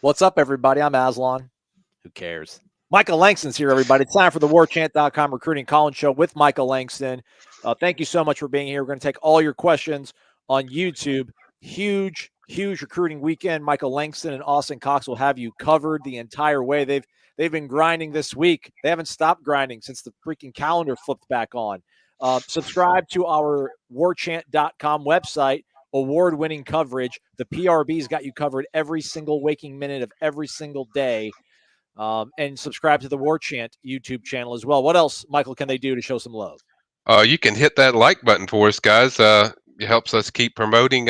What's up, everybody? I'm Aslan. Who cares? Michael Langston's here, everybody. It's time for the Warchant.com recruiting call-in show with Michael Langston. Thank you so much for being here. We're going to take all your questions on YouTube. Huge recruiting weekend. Michael Langston and Austin Cox will have you covered the entire way. They've been grinding this week. They haven't stopped grinding since the freaking calendar flipped back on. Subscribe to our Warchant.com website. Award-winning coverage. The PRB's got you covered every single waking minute of every single day. And subscribe to the Warchant YouTube channel as well. What else, Michael, can they do to show some love? You can hit that like button for us, guys. It helps us keep promoting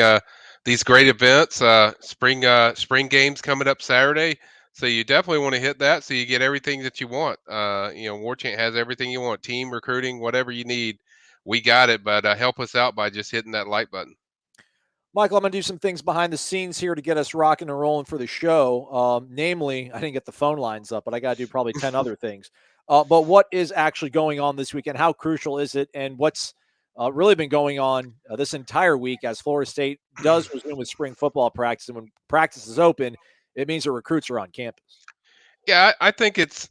these great events. Spring games coming up Saturday, so you definitely want to hit that so you get everything that you want. Warchant has everything you want: team recruiting, whatever you need, we got it. But help us out by just hitting that like button. Michael, I'm going to do some things behind the scenes here to get us rocking and rolling for the show. Namely, I didn't get the phone lines up, but I got to do probably 10 other things. But what is actually going on this weekend? How crucial is it? And what's really been going on this entire week as Florida State does resume with spring football practice? And when practice is open, it means the recruits are on campus. Yeah, I think it's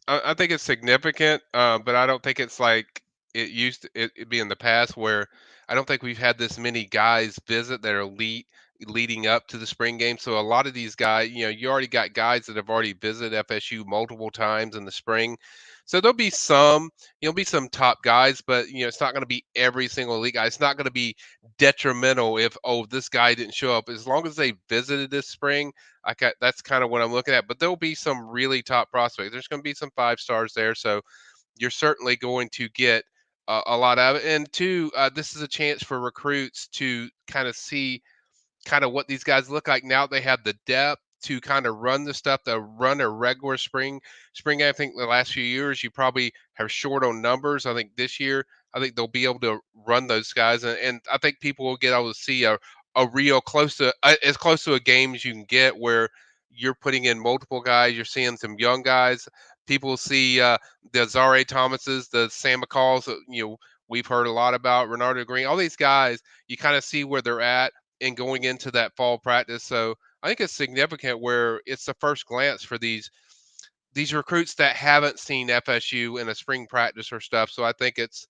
significant, but I don't think it's like it used to it be in the past where I don't think we've had this many guys visit that are leading up to the spring game. So a lot of these guys, you already got guys that have already visited FSU multiple times in the spring. So there'll be some top guys, but it's not going to be every single elite guy. It's not going to be detrimental if this guy didn't show up. As long as they visited this spring, that's kind of what I'm looking at. But there'll be some really top prospects. There's going to be some 5 stars there, so you're certainly going to get a lot of it. And two, this is a chance for recruits to kind of see kind of what these guys look like now. They have the depth to kind of run the stuff to run a regular spring game. I think the last few years you probably have short on numbers. I think this year I think they'll be able to run those guys, and I think people will get able to see a real as close to a game as you can get where you're putting in multiple guys. You're seeing some young guys. People see the Zare Thomases, the Sam McCalls. We've heard a lot about Renardo Green. All these guys, you kind of see where they're at and going into that fall practice. So I think it's significant where it's the first glance for these recruits that haven't seen FSU in a spring practice or stuff. So I think it's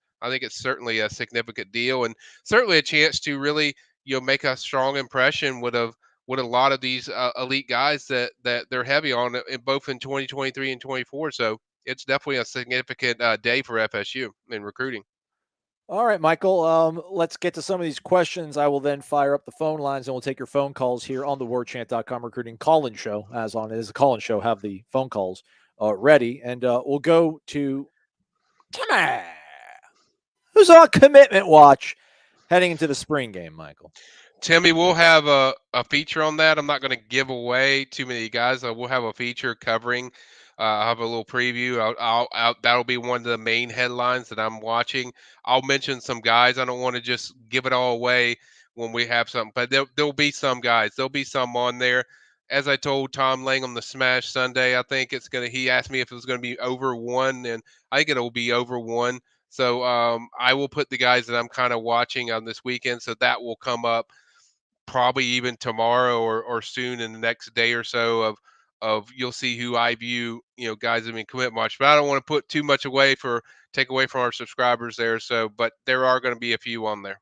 certainly a significant deal, and certainly a chance to really make a strong impression with a lot of these elite guys that they're heavy on in both in 2023 and 24. So it's definitely a significant day for FSU in recruiting. All right, Michael, let's get to some of these questions. I will then fire up the phone lines and we'll take your phone calls here on the Warchant.com recruiting call-in show. As on it is a call-in show, have the phone calls ready. And we'll go to Timmy, who's on commitment watch heading into the spring game, Michael. Timmy, we'll have a feature on that. I'm not going to give away too many guys. We'll have a feature covering. I'll have a little preview. That'll be one of the main headlines that I'm watching. I'll mention some guys. I don't want to just give it all away when we have something, but there'll be some guys. There'll be some on there. As I told Tom Lang on the Smash Sunday, I think he asked me if it was going to be over 1, and I think it'll be over 1. So I will put the guys that I'm kind of watching on this weekend. So that will come up probably even tomorrow or soon in the next day or so of you'll see who I view, guys that have been commit much, but I don't want to put too much take away from our subscribers there. So, but there are going to be a few on there.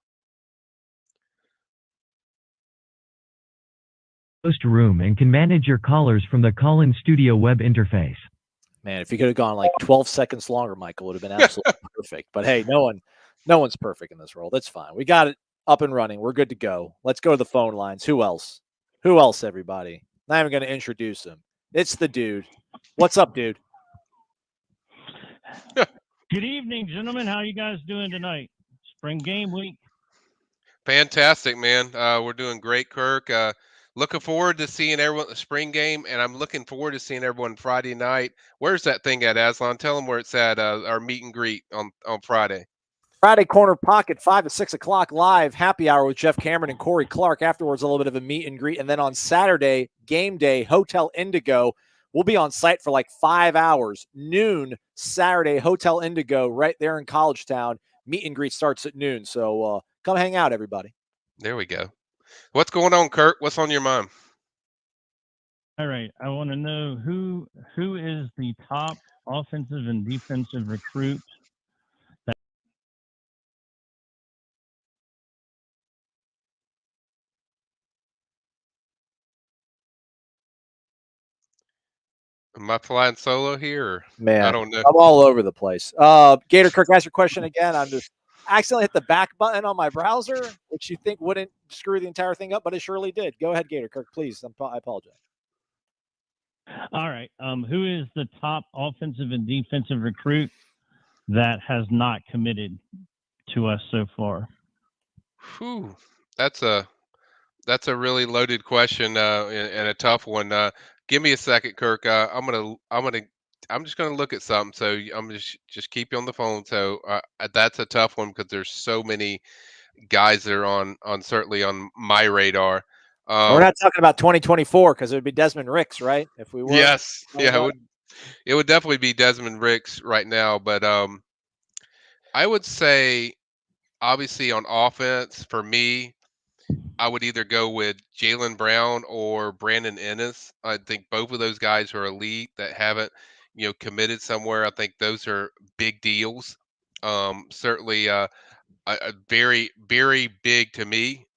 Host room and can manage your callers from the call-in studio web interface. Man, if you could have gone like 12 seconds longer, Michael, it would have been absolutely perfect. But hey, no one's perfect in this role. That's fine. We got it up and running. We're good to go. Let's go to the phone lines. Who else? Everybody? Not even going to introduce him. It's the dude. What's up, dude? Good evening, gentlemen. How you guys doing tonight? Spring game week. Fantastic, man. We're doing great, Kirk. Looking forward to seeing everyone at the spring game, and I'm looking forward to seeing everyone Friday night. Where's that thing at, Aslan? Tell them where it's at, our meet and greet on Friday. Friday corner pocket, 5 to 6 o'clock live happy hour with Jeff Cameron and Corey Clark. Afterwards, a little bit of a meet and greet. And then on Saturday, game day, Hotel Indigo. We'll be on site for like 5 hours. Noon, Saturday, Hotel Indigo, right there in College Town. Meet and greet starts at noon. So come hang out, everybody. There we go. What's going on, Kirk? What's on your mind? All right. I want to know who is the top offensive and defensive recruit. Am I flying solo here? Or Man, I don't know. I'm all over the place. Gator Kirk, ask your question again. I'm just accidentally hit the back button on my browser, which you think wouldn't screw the entire thing up, but it surely did. Go ahead, Gator Kirk, please. I apologize. All right. Who is the top offensive and defensive recruit that has not committed to us so far? Whew, that's a really loaded question and a tough one. Give me a second, Kirk. I'm just gonna look at something. So I'm just keep you on the phone. So that's a tough one because there's so many guys that are on certainly on my radar. We're not talking about 2024 because it would be Desmond Ricks, right? If we were. Yes, yeah, it would definitely be Desmond Ricks right now. But I would say obviously on offense for me, I would either go with Jaylen Brown or Brandon Ennis. I think both of those guys are elite that haven't, committed somewhere. I think those are big deals. Certainly, a very, very big to me.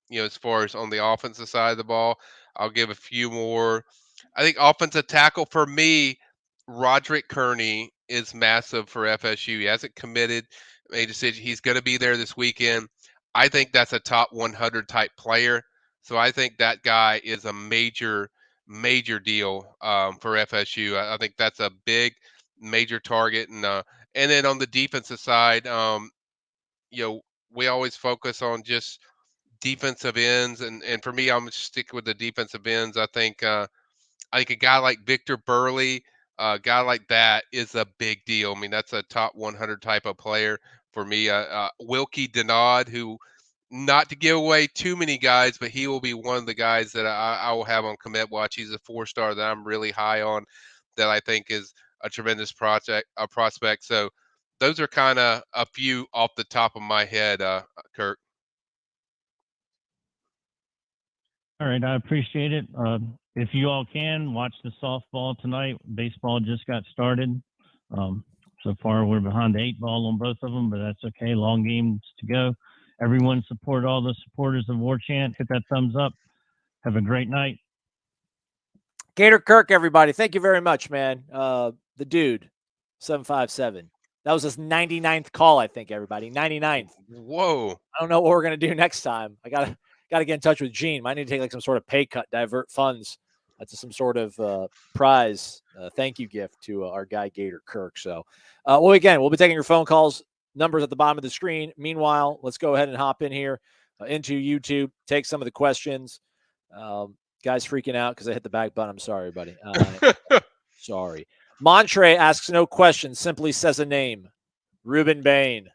As far as on the offensive side of the ball, I'll give a few more. I think offensive tackle for me, Roderick Kearney is massive for FSU. He hasn't committed, made a decision. He's going to be there this weekend. I think that's a top 100 type player. So I think that guy is a major, major deal for FSU. I think that's a big, major target. And then on the defensive side, we always focus on just defensive ends, and for me, I'm gonna stick with the defensive ends. I think a guy like Victor Burley, a guy like that is a big deal. I mean, that's a top 100 type of player for me. Wilkie Denard, who not to give away too many guys, but he will be one of the guys that I will have on commit watch. He's a 4-star that I'm really high on, that I think is a tremendous prospect. So those are kind of a few off the top of my head, Kirk. All right. I appreciate it. If you all can, watch the softball tonight. Baseball just got started. So far, we're behind the 8 ball on both of them, but that's okay. Long games to go. Everyone support all the supporters of Warchant. Hit that thumbs up. Have a great night. Gator Kirk, everybody. Thank you very much, man. The dude, 757. That was his 99th call, I think, everybody. 99th. Whoa. I don't know what we're going to do next time. I got to get in touch with Gene. Might need to take like some sort of pay cut, divert funds to some sort of prize thank you gift to our guy Gator Kirk. So, again, we'll be taking your phone calls. Numbers at the bottom of the screen. Meanwhile, let's go ahead and hop in here into YouTube, take some of the questions. Guys freaking out because I hit the back button. I'm sorry, buddy. Sorry. Montre asks no questions, simply says a name. Ruben Bain.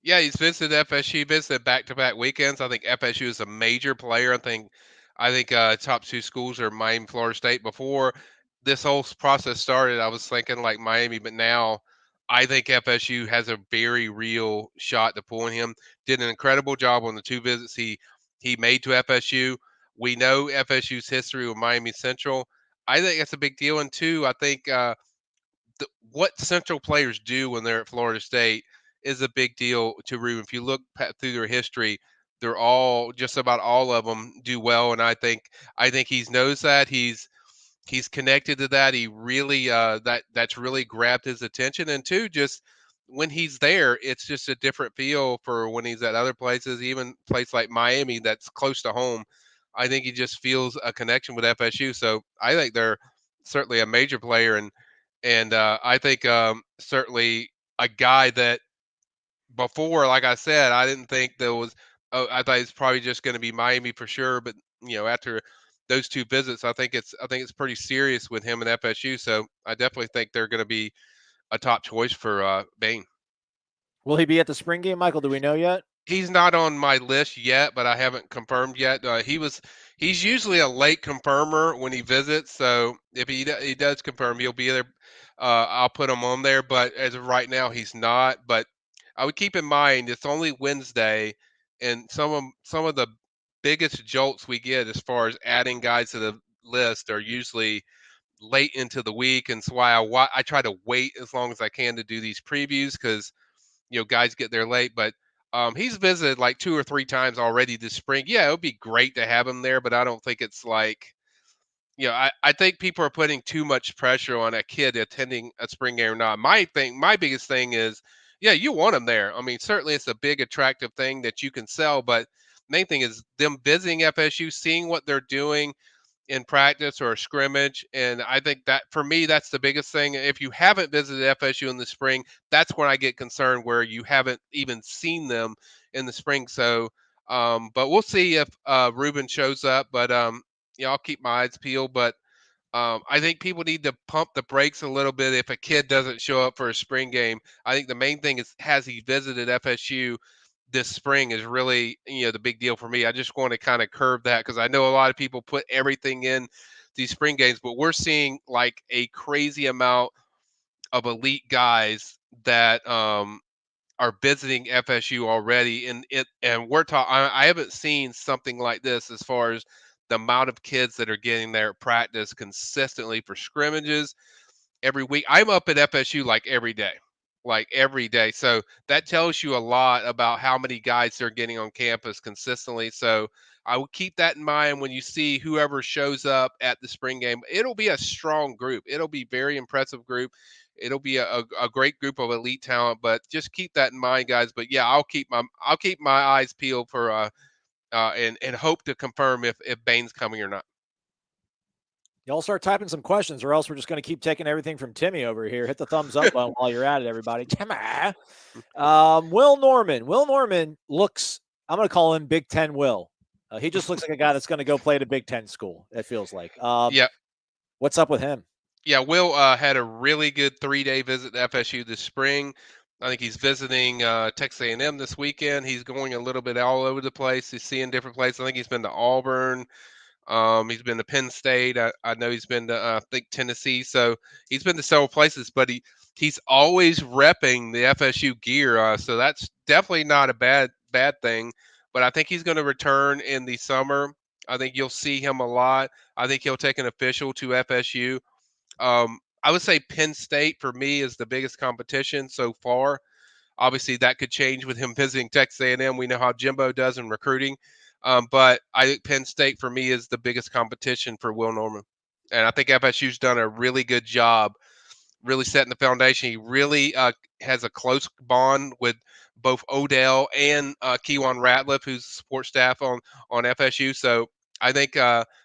Yeah, he's visited FSU, visited back-to-back weekends. I think FSU is a major player. I think top 2 schools are Miami, Florida State. Before this whole process started, I was thinking like Miami, but now I think FSU has a very real shot to pull him. Did an incredible job on the 2 visits he made to FSU. We know FSU's history with Miami Central. I think that's a big deal. And 2, I think what Central players do when they're at Florida State is a big deal to Ruben. If you look through their history, they're all, just about all of them, do well. And I think he knows that. He's connected to that. He really that's really grabbed his attention. And 2, just when he's there, it's just a different feel for when he's at other places, even a place like Miami that's close to home. I think he just feels a connection with FSU. So I think they're certainly a major player, and I think certainly a guy that before, like I said, I didn't think there was. Oh, I thought it's probably just going to be Miami for sure, but after those 2 visits, I think it's pretty serious with him and FSU. So I definitely think they're going to be a top choice for Bain. Will he be at the spring game, Michael? Do we know yet? He's not on my list yet, but I haven't confirmed yet. He's usually a late confirmer when he visits. So if he does confirm, he'll be there. I'll put him on there. But as of right now, he's not. But I would keep in mind it's only Wednesday, and some of the biggest jolts we get as far as adding guys to the list are usually late into the week, and so why I try to wait as long as I can to do these previews because guys get there late. But he's visited like 2 or 3 times already this spring. Yeah, it would be great to have him there, but I don't think it's like I think people are putting too much pressure on a kid attending a spring game or not. My biggest thing is, yeah, you want him there. I mean, certainly it's a big attractive thing that you can sell, but main thing is them visiting FSU, seeing what they're doing in practice or a scrimmage. And I think that for me, that's the biggest thing. If you haven't visited FSU in the spring, that's when I get concerned where you haven't even seen them in the spring. So, but we'll see if Ruben shows up. But I'll keep my eyes peeled. But I think people need to pump the brakes a little bit if a kid doesn't show up for a spring game. I think the main thing is, has he visited FSU this spring is really, the big deal for me. I just want to kind of curb that because I know a lot of people put everything in these spring games, but we're seeing like a crazy amount of elite guys that are visiting FSU already, and we're talking. I haven't seen something like this as far as the amount of kids that are getting there at practice consistently for scrimmages every week. I'm up at FSU like every day. So that tells you a lot about how many guys they're getting on campus consistently. So I would keep that in mind when you see whoever shows up at the spring game. It'll be a strong group. It'll be very impressive group. It'll be a great group of elite talent, but just keep that in mind, guys. But yeah, I'll keep my eyes peeled for and hope to confirm if Bain's coming or not. Y'all start typing some questions, or else we're just going to keep taking everything from Timmy over here. Hit the thumbs up button while you're at it, everybody. Timmy. Will Norman. Will Norman looks, I'm going to call him Big Ten Will. He just looks like a guy that's going to go play at a Big Ten school, it feels like. Yeah. What's up with him? Yeah, Will had a really good 3-day visit to FSU this spring. I think he's visiting Texas A&M this weekend. He's going a little bit all over the place. He's seeing different places. I think he's been to Auburn. He's been to Penn State. I know he's been to I think Tennessee. So he's been to several places, but he's always repping the FSU gear. So that's definitely not a bad thing. But I think he's going to return in the summer. I think you'll see him a lot. I think he'll take an official to FSU. I would say Penn State for me is the biggest competition so far. Obviously, that could change with him visiting Texas A&M. We know how Jimbo does in recruiting. But I think Penn State for me is the biggest competition for Will Norman. And I think FSU's done a really good job really setting the foundation. He really has a close bond with both Odell and Kewan Ratliff, who's support staff on FSU. So I think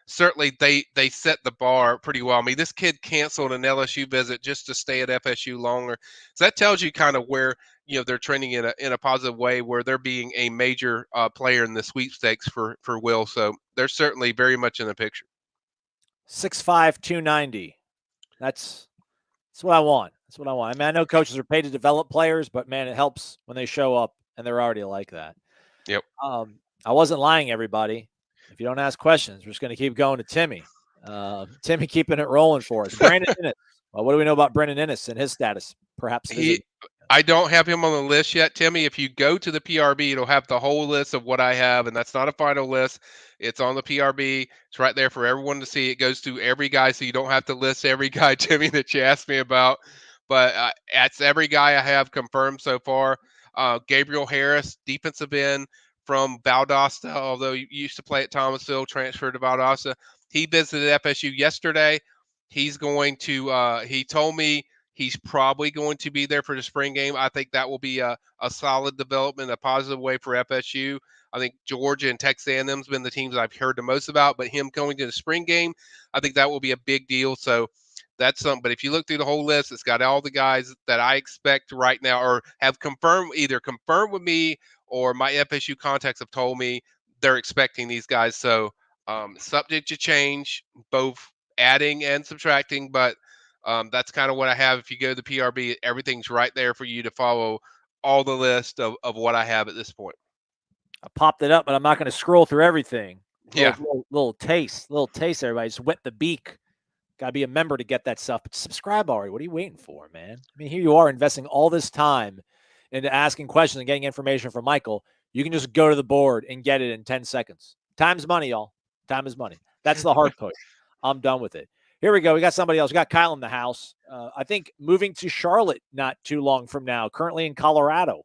certainly they set the bar pretty well. I mean, this kid canceled an LSU visit just to stay at FSU longer. So that tells you kind of where they're trending in a positive way, where they're being a major player in the sweepstakes for Will. So they're certainly very much in the picture. 6'5", 290. That's what I want. That's what I want. I mean, I know coaches are paid to develop players, but man, it helps when they show up and they're already like that. Yep. I wasn't lying, everybody. If you don't ask questions, we're just going to keep going to Timmy. Timmy keeping it rolling for us. Brandon Innes. Well, what do we know about Brandon Innes and his status? Perhaps I don't have him on the list yet, Timmy. If you go to the PRB, it'll have the whole list of what I have, and that's not a final list. It's on the PRB. It's right there for everyone to see. It goes through every guy, so you don't have to list every guy, Timmy, that you asked me about. But that's every guy I have confirmed so far. Gabriel Harris, defensive end from Valdosta, although he used to play at Thomasville, transferred to Valdosta. He visited FSU yesterday. He's going to he told me he's probably going to be there for the spring game. I think that will be a solid development, a positive way for FSU. I think Georgia and Texas A&M has been the teams I've heard the most about, but him going to the spring game, I think that will be a big deal. So that's something. But if you look through the whole list, it's got all the guys that I expect right now or have either confirmed with me or my FSU contacts have told me they're expecting these guys. So subject to change, both adding and subtracting, but that's kind of what I have. If you go to the PRB, everything's right there for you to follow all the list of what I have at this point. I popped it up, but I'm not going to scroll through everything. Yeah. Little taste, everybody. Just wet the beak. Got to be a member to get that stuff. But subscribe already. What are you waiting for, man? I mean, here you are investing all this time into asking questions and getting information from Michael. You can just go to the board and get it in 10 seconds. Time's money, y'all. Time is money. That's the hard push. I'm done with it. Here we go. We got somebody else. We got Kyle in the house. I think moving to Charlotte not too long from now, currently in Colorado.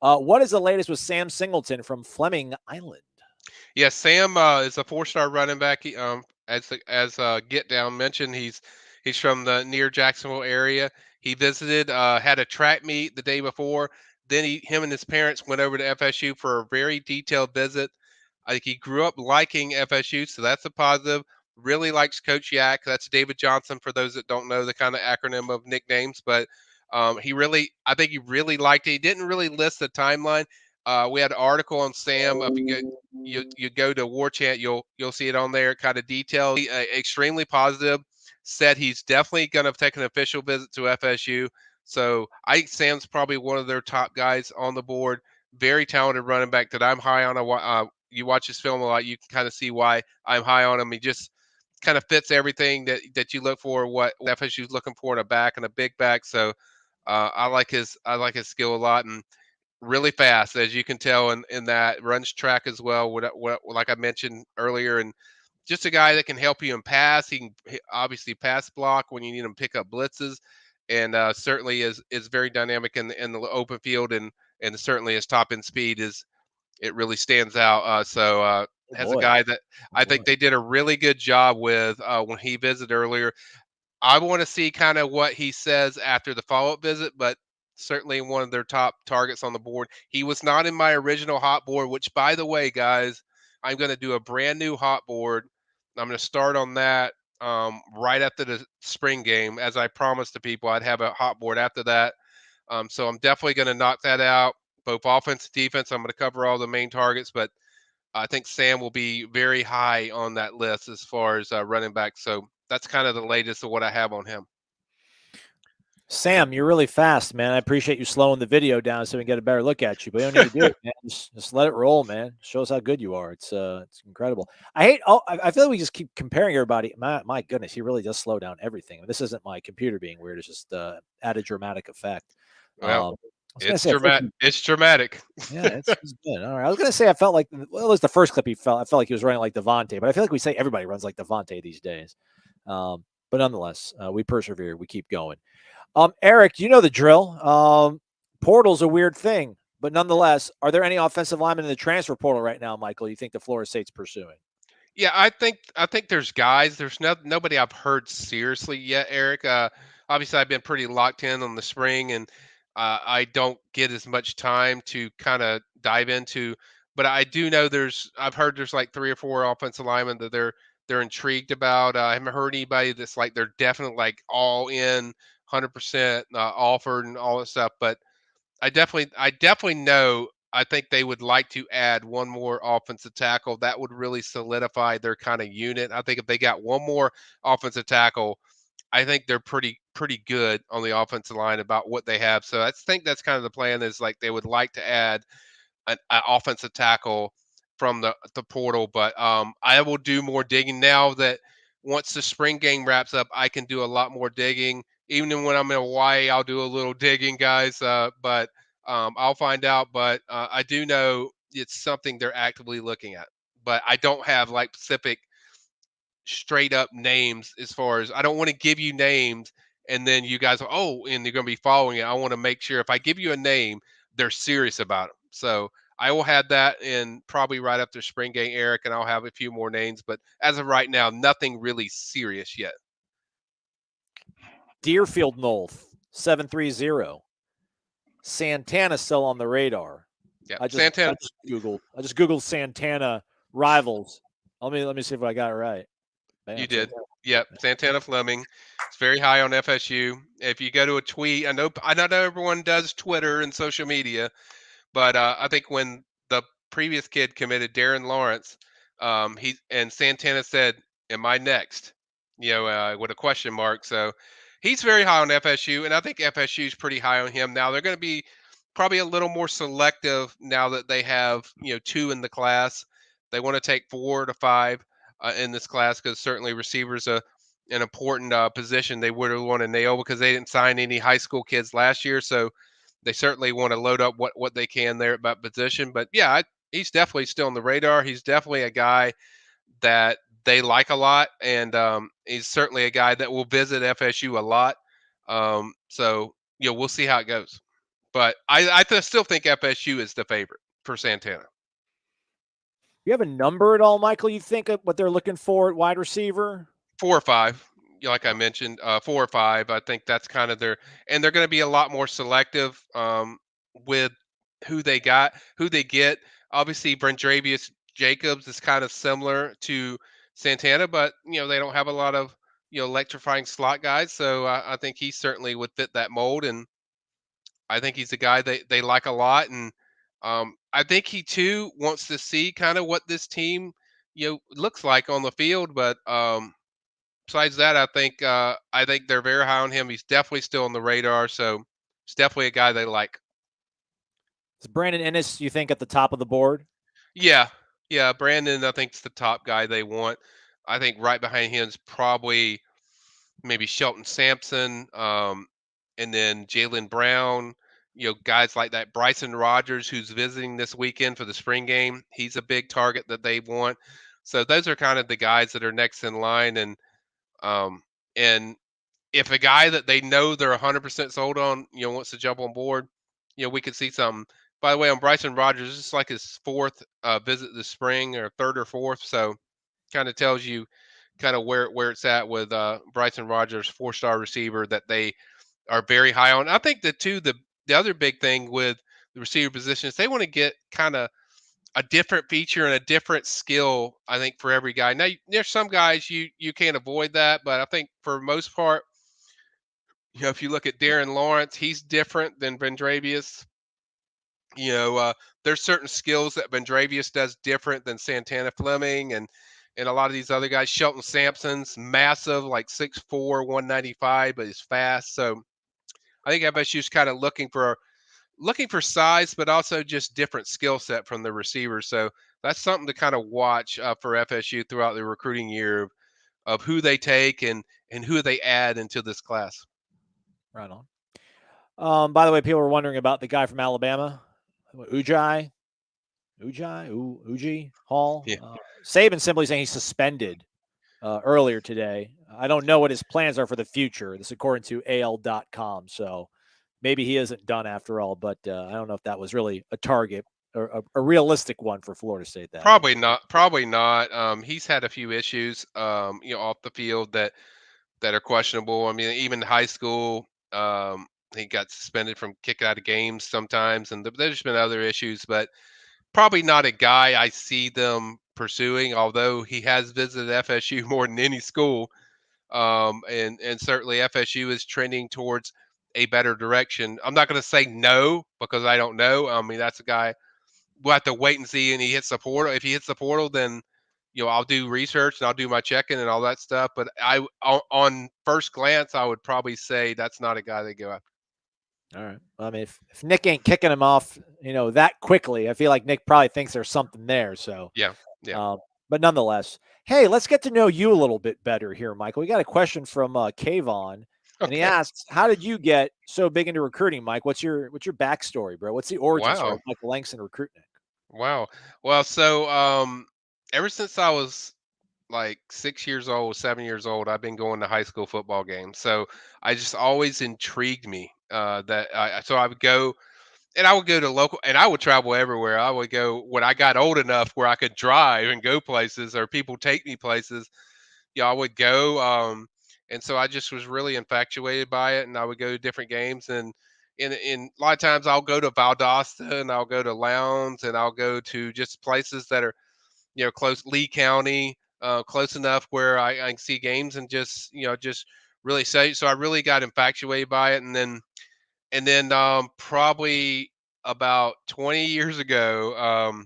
What is the latest with Sam Singleton from Fleming Island? Yeah, Sam is a 4-star running back. As Get Down mentioned, he's from the near Jacksonville area. He visited, had a track meet the day before. Then him and his parents went over to FSU for a very detailed visit. I think he grew up liking FSU, so that's a positive. Really likes Coach Yak. That's David Johnson for those that don't know the kind of acronym of nicknames. But I think he really liked it. He didn't really list the timeline. We had an article on Sam. If you go to Warchant, you'll see it on there. Kind of detailed. Extremely positive. Said he's definitely going to take an official visit to FSU. So I think Sam's probably one of their top guys on the board. Very talented running back that I'm high on. You watch his film a lot, you can kind of see why I'm high on him. He just kind of fits everything that you look for, what FSU is looking for in a back and a big back. So I like his skill a lot, and really fast, as you can tell, in that runs track as well. What like I mentioned earlier, and just a guy that can help you in pass. He can obviously pass block when you need him to pick up blitzes, and certainly is very dynamic in the open field, and certainly his top end speed it really stands out. As a guy that I think they did a really good job with when he visited earlier. I want to see kind of what he says after the follow-up visit, but certainly one of their top targets on the board. He was not in my original hot board, which, by the way, guys, I'm going to do a brand new hot board. I'm going to start on that right after the spring game. As I promised to people, I'd have a hot board after that. So I'm definitely going to knock that out, both offense and defense. I'm going to cover all the main targets, but I think Sam will be very high on that list as far as running back. So that's kind of the latest of what I have on him. Sam, you're really fast, man. I appreciate you slowing the video down so we can get a better look at you. But you don't need to do it, man. Just let it roll, man. Show us how good you are. It's incredible. I feel like we just keep comparing everybody. My goodness, he really does slow down everything. This isn't my computer being weird. It's just added dramatic effect. Well, it's dramatic. It's dramatic. Yeah, it's good. All right. I was gonna say I felt like it was the first clip I felt like he was running like Devontae, but I feel like we say everybody runs like Devontae these days. But nonetheless, we persevere. We keep going. Eric, you know the drill. Portal's a weird thing, but nonetheless, are there any offensive linemen in the transfer portal right now, Michael, you think the Florida State's pursuing? Yeah, I think there's guys. There's nobody I've heard seriously yet, Eric. Obviously, I've been pretty locked in on the spring, and I don't get as much time to kind of dive into. But I do know I've heard there's like 3 or 4 offensive linemen that they're intrigued about. I haven't heard anybody that's like they're definitely like all in, 100% offered and all that stuff. But I definitely know. I think they would like to add one more offensive tackle. That would really solidify their kind of unit. I think if they got one more offensive tackle, I think they're pretty good on the offensive line about what they have. So I think that's kind of the plan, is like they would like to add an offensive tackle from the portal. But I will do more digging now that once the spring game wraps up, I can do a lot more digging. Even when I'm in Hawaii, I'll do a little digging, guys. But I'll find out. But I do know it's something they're actively looking at. But I don't have like specific straight up names, as far as I don't want to give you names and then you guys are, and you're going to be following it. I want to make sure if I give you a name, they're serious about it. So I will have that in probably right after spring game, Eric, and I'll have a few more names. But as of right now, nothing really serious yet. Deerfield Noles 730. Santana still on the radar. Yeah, I just googled Santana rivals. Let me see if I got it right. Bam, you did. Yep, Santana Fleming. It's very high on FSU. If you go to a tweet, I know everyone does Twitter and social media, but I think when the previous kid committed, Darren Lawrence, and Santana said, "Am I next?" With a question mark. So he's very high on FSU, and I think FSU is pretty high on him. Now they're going to be probably a little more selective now that they have 2 in the class. They want to take 4 to 5 in this class, because certainly receivers an important position. They would have want to nail because they didn't sign any high school kids last year, so they certainly want to load up what they can there about position. But yeah, he's definitely still on the radar. He's definitely a guy that they like a lot, and he's certainly a guy that will visit FSU a lot. So we'll see how it goes. But I still think FSU is the favorite for Santana. You have a number at all, Michael? You think of what they're looking for at wide receiver? 4 or 5, like I mentioned, 4 or 5. I think that's kind of and they're going to be a lot more selective with who they get. Obviously, Brendravius Jacobs is kind of similar to Santana, but they don't have a lot of electrifying slot guys. So I think he certainly would fit that mold, and I think he's a guy they like a lot, and I think he too wants to see kind of what this team looks like on the field. But besides that, I think they're very high on him. He's definitely still on the radar, so it's definitely a guy they like. Is Brandon Ennis, you think, at the top of the board? Yeah, Brandon, I think, is the top guy they want. I think right behind him is probably maybe Shelton Sampson, and then Jalen Brown. Guys like that. Bryson Rogers, who's visiting this weekend for the spring game, he's a big target that they want. So those are kind of the guys that are next in line, and if a guy that they know they're 100% sold on, wants to jump on board, we could see something. By the way, on Bryson Rogers, it's like his 4th visit this spring, or 3rd or 4th. So kind of tells you kind of where it's at with Bryson Rogers, 4-star receiver that they are very high on. I think the other big thing with the receiver position is they want to get kind of a different feature and a different skill, I think, for every guy. Now, there's some guys you can't avoid that, but I think for the most part, if you look at Darren Lawrence, he's different than Vendravius. There's certain skills that Vendravius does different than Santana Fleming and a lot of these other guys. Shelton Sampson's massive, like 6'4", 195, but he's fast. So I think FSU's kind of looking for size, but also just different skill set from the receivers. So that's something to kind of watch for FSU throughout the recruiting year of who they take and who they add into this class. Right on. By the way, people were wondering about the guy from Alabama, Uji Hall. Yeah. Saban simply saying he's suspended earlier today. I don't know what his plans are for the future. This according to AL.com. So maybe he isn't done after all, but I don't know if that was really a target or a realistic one for Florida State. That Probably not. He's had a few issues, off the field that are questionable. I mean, even in high school, he got suspended from kicking out of games sometimes, and there's been other issues, but probably not a guy I see them pursuing, although he has visited FSU more than any school. And certainly FSU is trending towards a better direction. I'm not going to say no because I don't know. I mean, that's a guy we'll have to wait and see. And he hits the portal. If he hits the portal, then I'll do research and I'll do my checking and all that stuff. But on first glance, I would probably say that's not a guy they go after. All right. I mean, if Nick ain't kicking him off, that quickly, I feel like Nick probably thinks there's something there. So yeah. But nonetheless, hey, let's get to know you a little bit better here, Michael. We got a question from Kayvon, and he asks, "How did you get so big into recruiting, Mike? What's your backstory, bro? What's the origin story of Michael Langston recruiting?" Wow. Well, so ever since I was like 6 years old, 7 years old, I've been going to high school football games. So I just always intrigued me so I would go. And I would go to local, and I would travel everywhere. I would go when I got old enough where I could drive and go places, or people take me places. I would go, and so I just was really infatuated by it. And I would go to different games, and in a lot of times I'll go to Valdosta, and I'll go to Lowndes, and I'll go to just places that are, close, Lee County, close enough where I can see games and just really say. So I really got infatuated by it, and then probably about 20 years ago,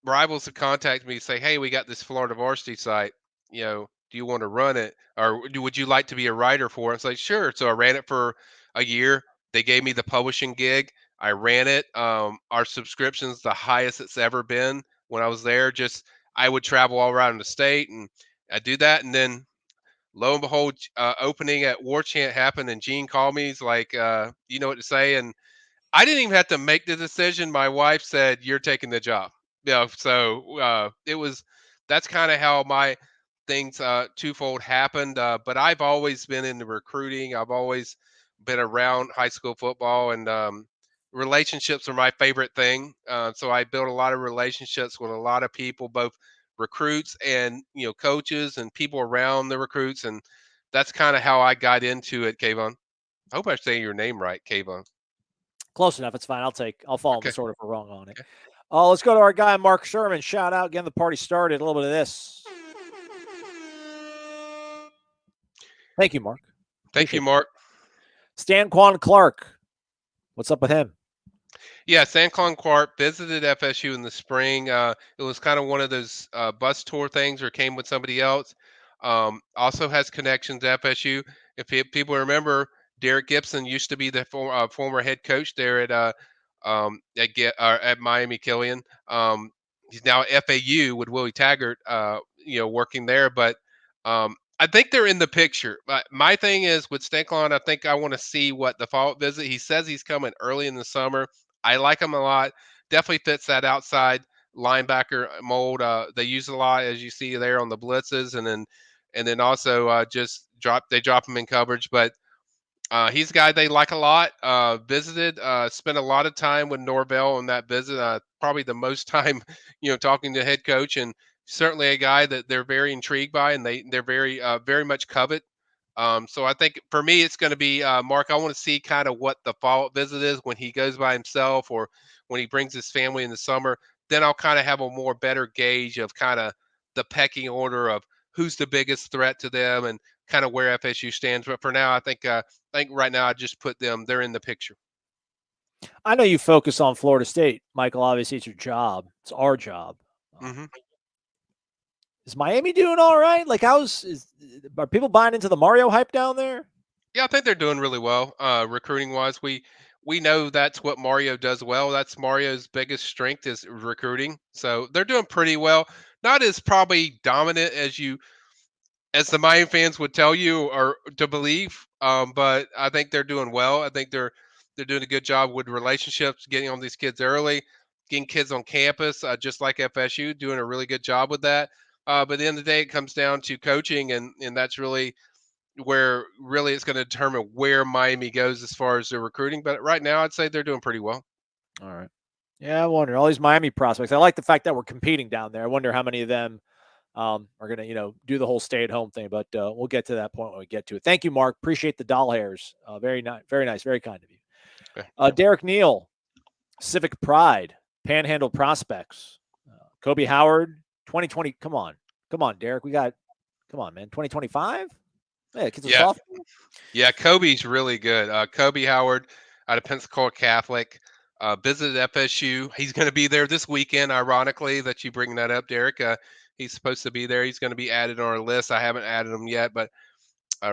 rivals have contacted me and say, "Hey, we got this Florida varsity site. Do you want to run it, or would you like to be a writer for it?" It's like, sure. So I ran it for a year. They gave me the publishing gig. I ran it. Our subscription's the highest it's ever been when I was there. Just I would travel all around the state, and I do that, and then lo and behold, opening at Warchant happened, and Gene called me. He's like, "You know what to say?" And I didn't even have to make the decision. My wife said, "You're taking the job." So it was that's kind of how my things twofold happened. But I've always been into recruiting. I've always been around high school football, and relationships are my favorite thing. So I built a lot of relationships with a lot of people, both recruits and coaches and people around the recruits, and that's kind of how I got into it. Kayvon, I hope I'm saying your name right, Kayvon. Close enough. It's fine. I'll follow Okay. him sort of if we're wrong on it. Okay. Let's go to our guy, Mark Sherman. Shout out. Getting the party started. A little bit of this. Thank you, Mark. Thank you, Appreciate Mark. Stanquan Clark. What's up with him? Yeah, Stanquan Clark visited FSU in the spring. It was kind of one of those bus tour things, or came with somebody else. Also has connections to FSU. If people remember, Derek Gibson used to be the former head coach there at Miami Killian. He's now at FAU with Willie Taggart, working there. But I think they're in the picture. But my thing is with Stanquan, I think I want to see what the follow-up visit. He says he's coming early in the summer. I like him a lot. Definitely fits that outside linebacker mold. They use a lot, as you see there on the blitzes, and then also just drop him in coverage. But he's a guy they like a lot. Visited, spent a lot of time with Norvell on that visit. Probably the most time, talking to head coach, and certainly a guy that they're very intrigued by, and they're very much covet. So I think for me, it's going to be Mark. I want to see kind of what the follow-up visit is when he goes by himself, or when he brings his family in the summer. Then I'll kind of have a more better gauge of kind of the pecking order of who's the biggest threat to them, and kind of where FSU stands. But for now, I think right now I just put them. They're in the picture. I know you focus on Florida State, Michael. Obviously, it's your job. It's our job. Mm-hmm. Is Miami doing all right? Like, are people buying into the Mario hype down there? Yeah, I think they're doing really well, recruiting wise. We know that's what Mario does well. That's Mario's biggest strength, is recruiting. So they're doing pretty well. Not as probably dominant as the Miami fans would tell you or to believe, but I think they're doing well. I think they're doing a good job with relationships, getting on these kids early, getting kids on campus, just like FSU, doing a really good job with that. But at the end of the day, it comes down to coaching, and that's really where really it's going to determine where Miami goes as far as their recruiting. But right now, I'd say they're doing pretty well. All right. Yeah, I wonder. All these Miami prospects. I like the fact that we're competing down there. I wonder how many of them are going to, do the whole stay-at-home thing. But we'll get to that point when we get to it. Thank you, Mark. Appreciate the doll hairs. Very nice. Very nice. Very kind of you. Derek Neal, Civic Pride, Panhandle Prospects, Kobe Howard, 2020. Come on, Derek. Come on, man. 2025. Yeah, kids are soft. Yeah, Kobe's really good. Kobe Howard out of Pensacola Catholic. Visited FSU. He's going to be there this weekend, ironically, that you bring that up, Derek. He's supposed to be there. He's going to be added on our list. I haven't added him yet, but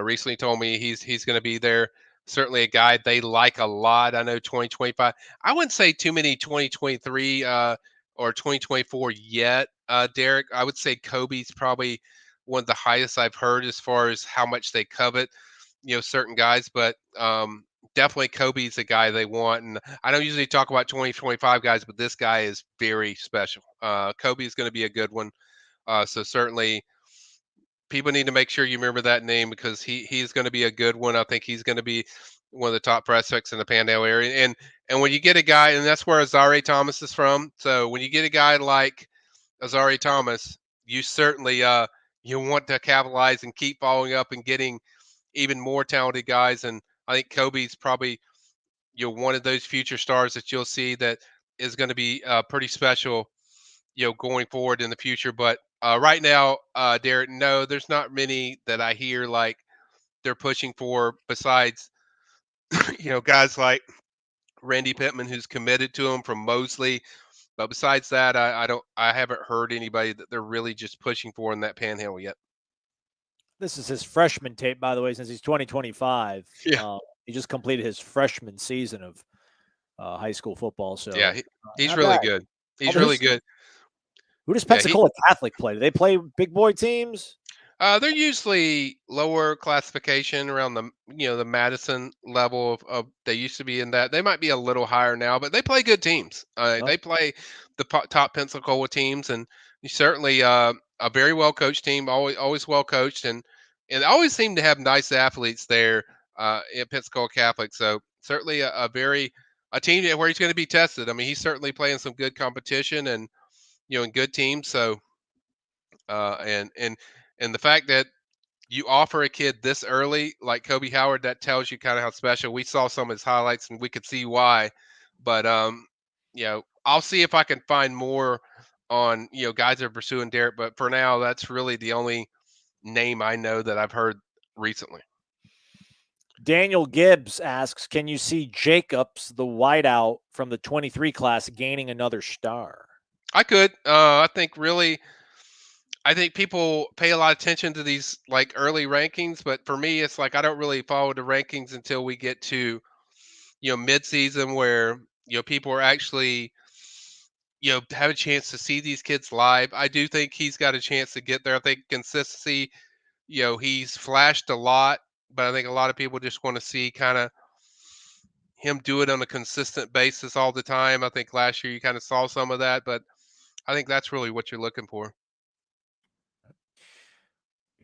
recently told me he's going to be there. Certainly a guy they like a lot. I know 2025. I wouldn't say too many 2023 or 2024 yet, Derek. I would say Kobe's probably one of the highest I've heard as far as how much they covet, certain guys, but definitely Kobe's the guy they want. And I don't usually talk about 2025 guys, but this guy is very special. Kobe is going to be a good one. So certainly people need to make sure you remember that name, because he's going to be a good one. I think he's going to be one of the top prospects in the Panhandle area. And when you get a guy, and that's where Azari Thomas is from. So when you get a guy like Azari Thomas, you certainly you want to capitalize and keep following up and getting even more talented guys. And I think Kobe's probably one of those future stars that you'll see that is going to be pretty special, going forward in the future. But right now, Derek, no, there's not many that I hear like they're pushing for, besides guys like Randy Pittman, who's committed to him from Mosley. But besides that, I haven't heard anybody that they're really just pushing for in that Panhandle yet. This is his freshman tape, by the way, since he's 2025. Yeah. He just completed his freshman season of high school football. So yeah, he's really good. He's really good. Who does Pensacola Catholic play? Do they play big boy teams? They're usually lower classification, around the Madison level of they used to be in that. They might be a little higher now, but they play good teams. They play the top Pensacola teams, and you certainly a very well coached team, always well coached, and they always seem to have nice athletes there at Pensacola Catholic. So certainly a team where he's going to be tested. I mean, he's certainly playing some good competition and and good teams. So and the fact that you offer a kid this early, like Kobe Howard, that tells you kind of how special. We saw some of his highlights, and we could see why. But I'll see if I can find more on guys that are pursuing Derek. But for now, that's really the only name I know that I've heard recently. Daniel Gibbs asks, can you see Jacobs, the wideout from the 23 class, gaining another star? I could. I think people pay a lot of attention to these like early rankings, but for me, it's like I don't really follow the rankings until we get to mid-season where people are actually have a chance to see these kids live. I do think he's got a chance to get there. I think consistency, he's flashed a lot, but I think a lot of people just want to see kind of him do it on a consistent basis all the time. I think last year you kind of saw some of that, but I think that's really what you're looking for.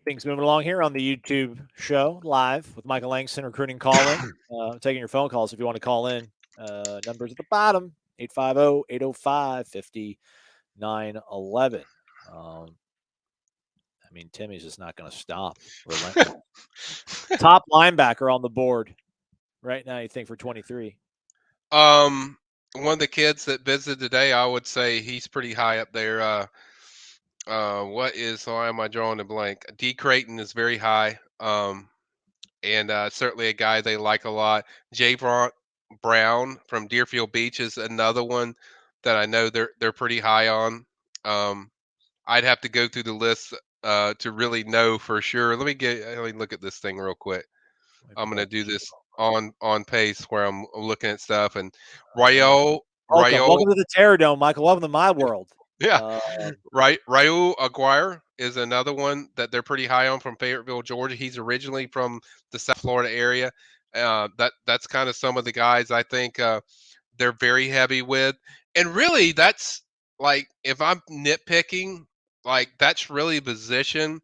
Things moving along here on the YouTube show live with Michael Langston, recruiting call-in. Taking your phone calls if you want to call in. Numbers at the bottom, 850-805-5911. I mean, Timmy's just not going to stop. Top linebacker on the board right now, you think, for 23? One of the kids that visited today, I would say he's pretty high up there. Why am I drawing a blank? D. Creighton is very high. And certainly a guy they like a lot. Brown from Deerfield Beach is another one that I know they're pretty high on. I'd have to go through the list to really know for sure. Let me look at this thing real quick. I'm going to do this on pace where I'm looking at stuff. And Welcome to the Terror Dome, Michael. Welcome to my world. Yeah. Raul Aguirre is another one that they're pretty high on from Fayetteville, Georgia. He's originally from the South Florida area. That's kind of some of the guys I think they're very heavy with. And really, that's like, if I'm nitpicking, like that's really a position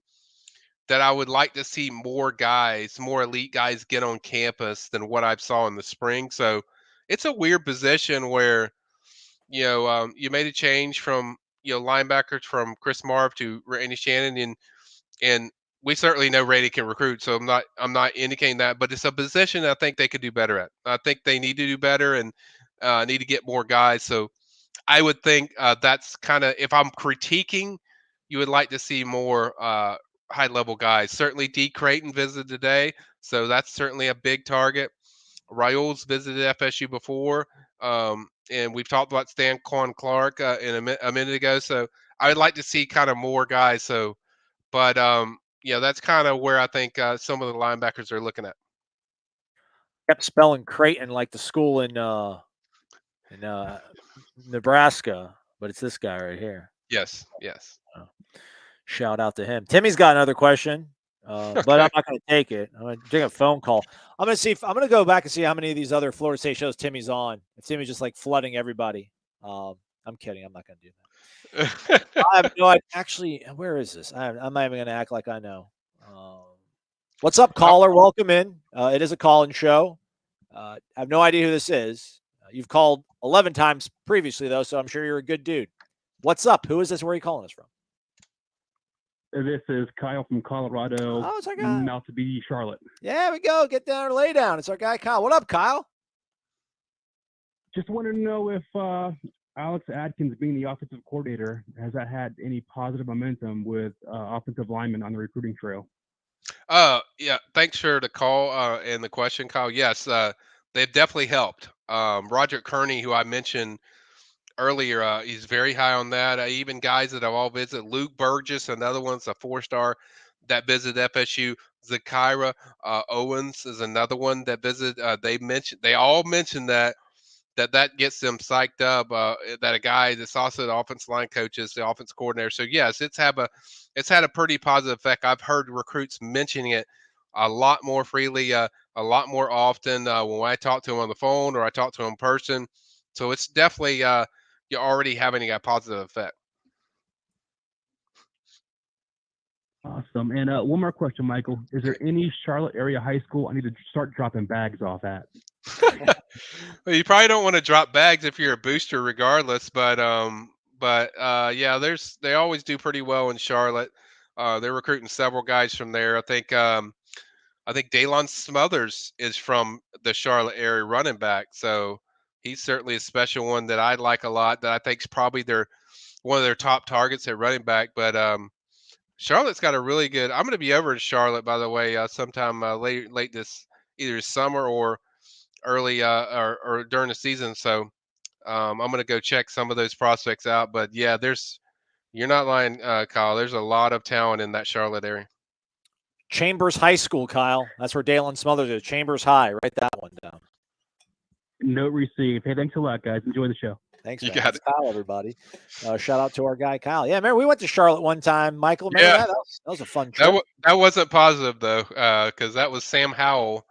that I would like to see more elite guys get on campus than what I saw in the spring. So it's a weird position where, you made a change from, linebackers from Chris Marv to Randy Shannon, and we certainly know Randy can recruit. So I'm not indicating that, but it's a position I think they could do better at. I think they need to do better and need to get more guys. So I would think that's kind of, if I'm critiquing, you would like to see more high level guys. Certainly D. Creighton visited today, so that's certainly a big target. Raul's visited FSU before, and we've talked about Stan Clark a minute ago. So I would like to see kind of more guys. So, but that's kind of where I think some of the linebackers are looking at. Kept spelling Creighton like the school in Nebraska, but it's this guy right here. Yes. Shout out to him. Timmy's got another question, but I'm not going to take it. I'm going to take a phone call. I'm going to go back and see how many of these other Florida State shows Timmy's on. If Timmy's just like flooding everybody. I'm kidding. I'm not going to do that. I have no idea. Actually, where is this? I'm not even going to act like I know. What's up, caller? Welcome in. It is a call-in show. I have no idea who this is. You've called 11 times previously, though, so I'm sure you're a good dude. What's up? Who is this? Where are you calling us from? This is Kyle from Colorado. Oh, it's our guy. Now to be Charlotte. Yeah, we go. Get down or lay down. It's our guy, Kyle. What up, Kyle? Just wanted to know if Alex Atkins being the offensive coordinator, has that had any positive momentum with offensive linemen on the recruiting trail? Yeah. Thanks for the call and the question, Kyle. Yes, they've definitely helped. Roger Kearney, who I mentioned earlier, he's very high on that. Even guys that have all visited. Luke Burgess, another one's a 4-star that visited FSU. Zakira Owens is another one that visited. They all mentioned that gets them psyched up. That a guy that's also the offensive line coach is the offense coordinator. So yes, it's had a pretty positive effect. I've heard recruits mentioning it a lot more freely, a lot more often when I talk to them on the phone or I talk to them in person. So it's definitely you're already having a positive effect. Awesome. And one more question, Michael. Is there any Charlotte area high school I need to start dropping bags off at? Well, you probably don't want to drop bags if you're a booster, regardless. But yeah, they always do pretty well in Charlotte. They're recruiting several guys from there. I think Daylon Smothers is from the Charlotte area, running back. So he's certainly a special one that I like a lot. That I think is probably one of their top targets at running back. But Charlotte's got a really good. I'm going to be over in Charlotte, by the way, sometime late this either summer or early or during the season. So I'm going to go check some of those prospects out. But yeah, you're not lying, Kyle. There's a lot of talent in that Charlotte area. Chambers High School, Kyle. That's where Daylon Smothers is. Chambers High. Write that one down. Note received. Hey, thanks a lot, guys. Enjoy the show. Thanks, You man. got That's Kyle, everybody. Shout out to our guy, Kyle. Yeah, man, we went to Charlotte one time. Michael, remember Yeah. that? That was a fun trip. That wasn't positive, though, because that was Sam Howell,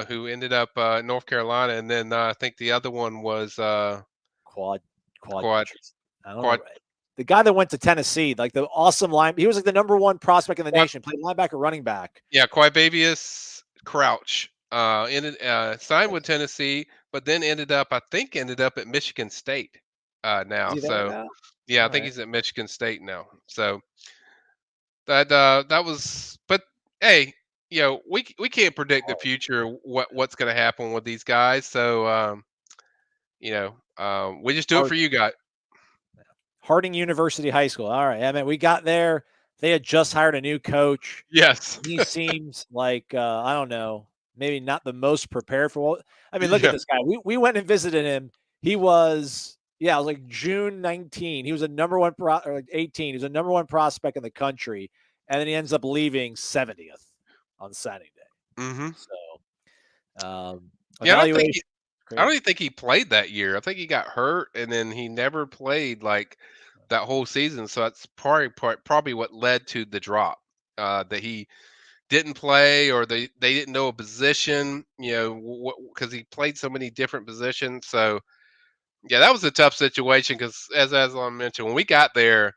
who ended up North Carolina. And then I think the other one was Quad. Quad. I don't know. The guy that went to Tennessee, like the awesome line. He was like the #1 prospect in the nation, played linebacker, running back. Yeah, Quabavius Crouch signed with Tennessee, but then ended up at Michigan State now. So yeah, I think he's at Michigan State now. So that was, but hey, we can't predict the future, what's going to happen with these guys. So we just do it for you guys. Harding University High School. All right. I mean, we got there. They had just hired a new coach. Yes. He seems like, I don't know, maybe not the most prepared for what. I mean, look at this guy. We went and visited him. He was, it was like June 19. He was a #1 or like 18. He was a #1 prospect in the country. And then he ends up leaving 70th on signing day. Mm-hmm. So, I don't even think he played that year. I think he got hurt, and then he never played like that whole season. So that's probably what led to the drop. That he didn't play, or they didn't know a position. Because he played so many different positions. So yeah, that was a tough situation. Because as Aslan mentioned, when we got there,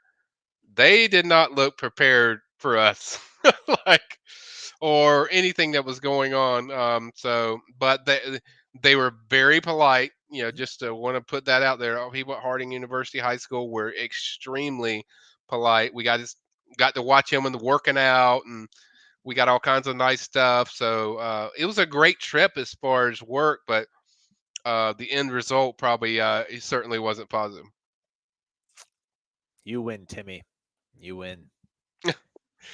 they did not look prepared for us, or anything that was going on. But they were very polite, just to want to put that out there. People at Harding University High School were extremely polite. We got to watch him in the working out, and we got all kinds of nice stuff. So it was a great trip as far as work, but the end result probably it certainly wasn't positive. You win, Timmy. You win.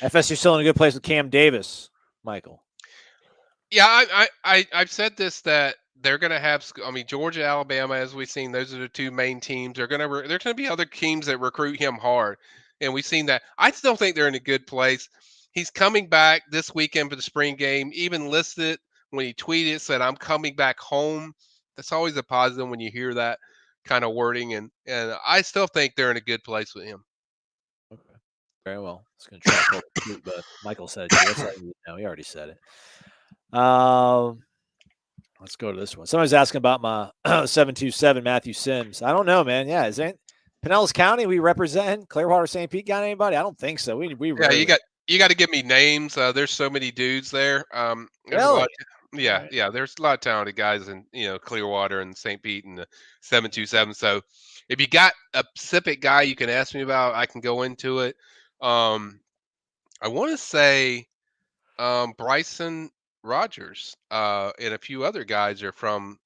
FSU still in a good place with Cam Davis, Michael. Yeah, I've said this, that they're going to have. I mean, Georgia, Alabama, as we've seen, those are the two main teams. There's going to be other teams that recruit him hard, and we've seen that. I still think they're in a good place. He's coming back this weekend for the spring game. Even listed when he tweeted, said, "I'm coming back home." That's always a positive when you hear that kind of wording, and I still think they're in a good place with him. Okay, very well. I was going to try to tweet, but Michael said it. That's all you know. He already said it. Let's go to this one. Somebody's asking about my 727 Matthew Sims. I don't know, man. Yeah, is it Pinellas County we represent? Clearwater, St. Pete got anybody? I don't think so. We Yeah, you got to give me names. There's so many dudes there. Really? There's a lot of talented guys in Clearwater and St. Pete and the 727. So if you got a specific guy you can ask me about, I can go into it. I want to say Bryson Rogers and a few other guys are from,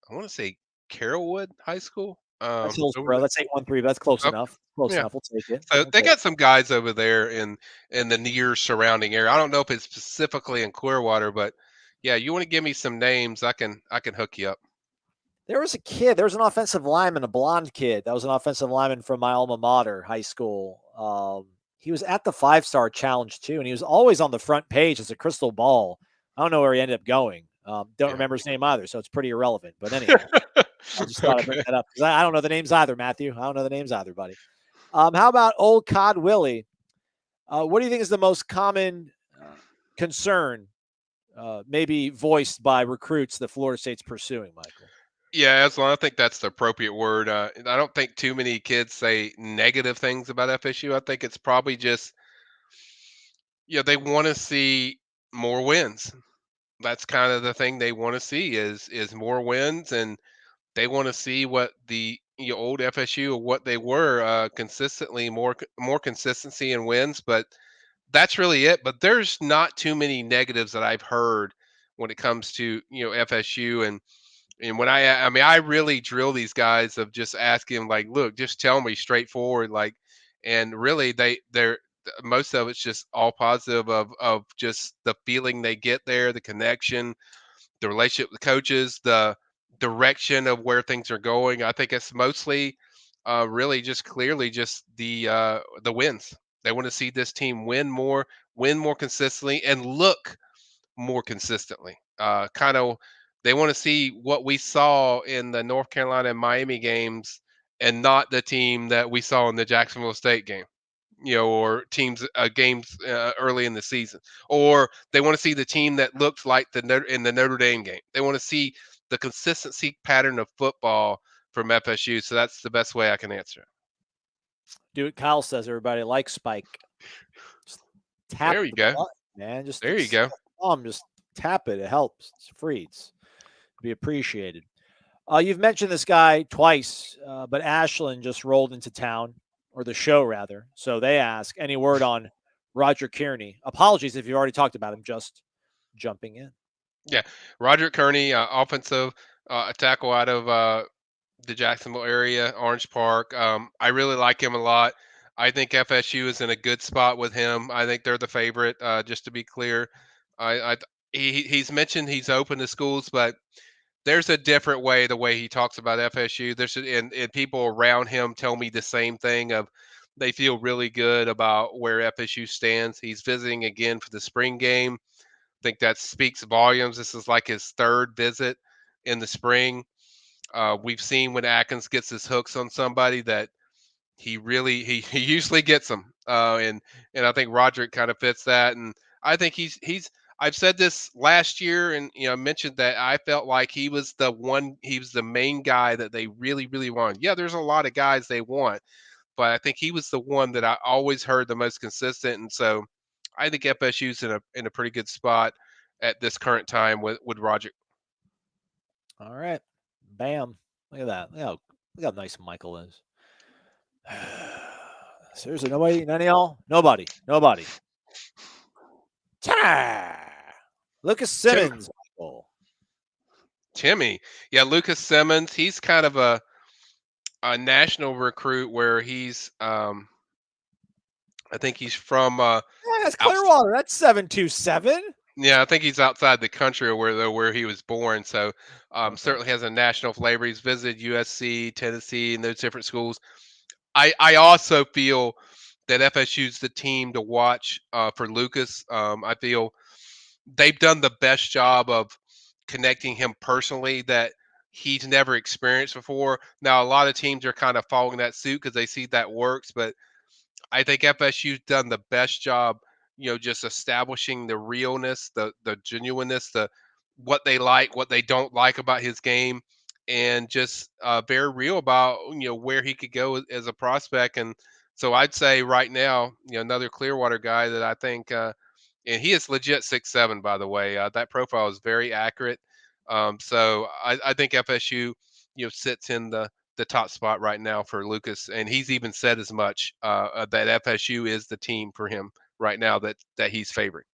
I want to say, Carrollwood High School. That's Hillsborough. That's 813. That's close enough. Close enough. We'll take it. So they got some guys over there in the near surrounding area. I don't know if it's specifically in Clearwater, but yeah, you want to give me some names, I can hook you up. There was a kid. There was an offensive lineman, a blonde kid. That was an offensive lineman from my alma mater, high school. He was at the 5-star challenge too, and he was always on the front page as a crystal ball. I don't know where he ended up going. Don't remember his name either, so it's pretty irrelevant. But anyway, I just thought I'd bring that up because I don't know the names either, Matthew. I don't know the names either, buddy. How about Old Cod Willie? What do you think is the most common concern maybe voiced by recruits that Florida State's pursuing, Michael? Yeah, I think that's the appropriate word. I don't think too many kids say negative things about FSU. I think it's probably just they want to see more wins. That's kind of the thing they want to see is more wins, and they want to see what the old FSU or what they were consistently more consistency and wins. But that's really it. But there's not too many negatives that I've heard when it comes to FSU. And when I mean, I really drill these guys of just asking like, look, just tell me straightforward, like, and really they're most of it's just all positive of just the feeling they get there, the connection, the relationship with the coaches, the direction of where things are going. I think it's mostly really just clearly just the wins. They want to see this team win more consistently, and look more consistently. Kind of, they want to see what we saw in the North Carolina and Miami games, and not the team that we saw in the Jacksonville State game. Or teams games early in the season, or they want to see the team that looked like in the Notre Dame game. They want to see the consistency pattern of football from FSU. So that's the best way I can answer it. Do what Kyle says. Everybody like Spike. Just tap There you the go. button, man. Just There you go. just tap it. It helps. It's free. It's be appreciated. You've mentioned this guy twice, but Ashland just rolled into town, or the show rather. So they ask, any word on Roger Kearney? Apologies if you already talked about him. Just jumping in. Yeah, Roger Kearney, offensive tackle out of the Jacksonville area, Orange Park. I really like him a lot. I think FSU is in a good spot with him. I think they're the favorite. Just to be clear, he's mentioned he's open to schools, but there's a different way. The way he talks about FSU, and people around him tell me the same thing. Of they feel really good about where FSU stands. He's visiting again for the spring game. I think that speaks volumes. This is like his third visit in the spring. We've seen when Atkins gets his hooks on somebody that he usually gets them, and I think Roderick kind of fits that. And I think he's. I've said this last year, and mentioned that I felt like he was the main guy that they really wanted. Yeah, there's a lot of guys they want, but I think he was the one that I always heard the most consistent, and so I think FSU's in a pretty good spot at this current time with Roger. All right. Bam. Look at that. Look how nice Michael is. Seriously, nobody? None of y'all? Nobody. Lucas Simmons. Michael. Timmy. Yeah, Lucas Simmons. He's kind of a national recruit where he's I think he's from Yeah, that's Clearwater. That's 727. Yeah, I think he's outside the country or where he was born. So Okay. certainly has a national flavor. He's visited USC, Tennessee, and those different schools. I also feel that FSU's the team to watch for Lucas. I feel they've done the best job of connecting him personally that he's never experienced before. Now, a lot of teams are kind of following that suit because they see that works, but I think FSU's done the best job, just establishing the realness, the genuineness, the what they like, what they don't like about his game, and just very real about where he could go as a prospect. And so I'd say right now, another Clearwater guy that I think, and he is legit 6'7", by the way. That profile is very accurate. So I think FSU, sits in the top spot right now for Lucas, and he's even said as much that FSU is the team for him right now that he's favored.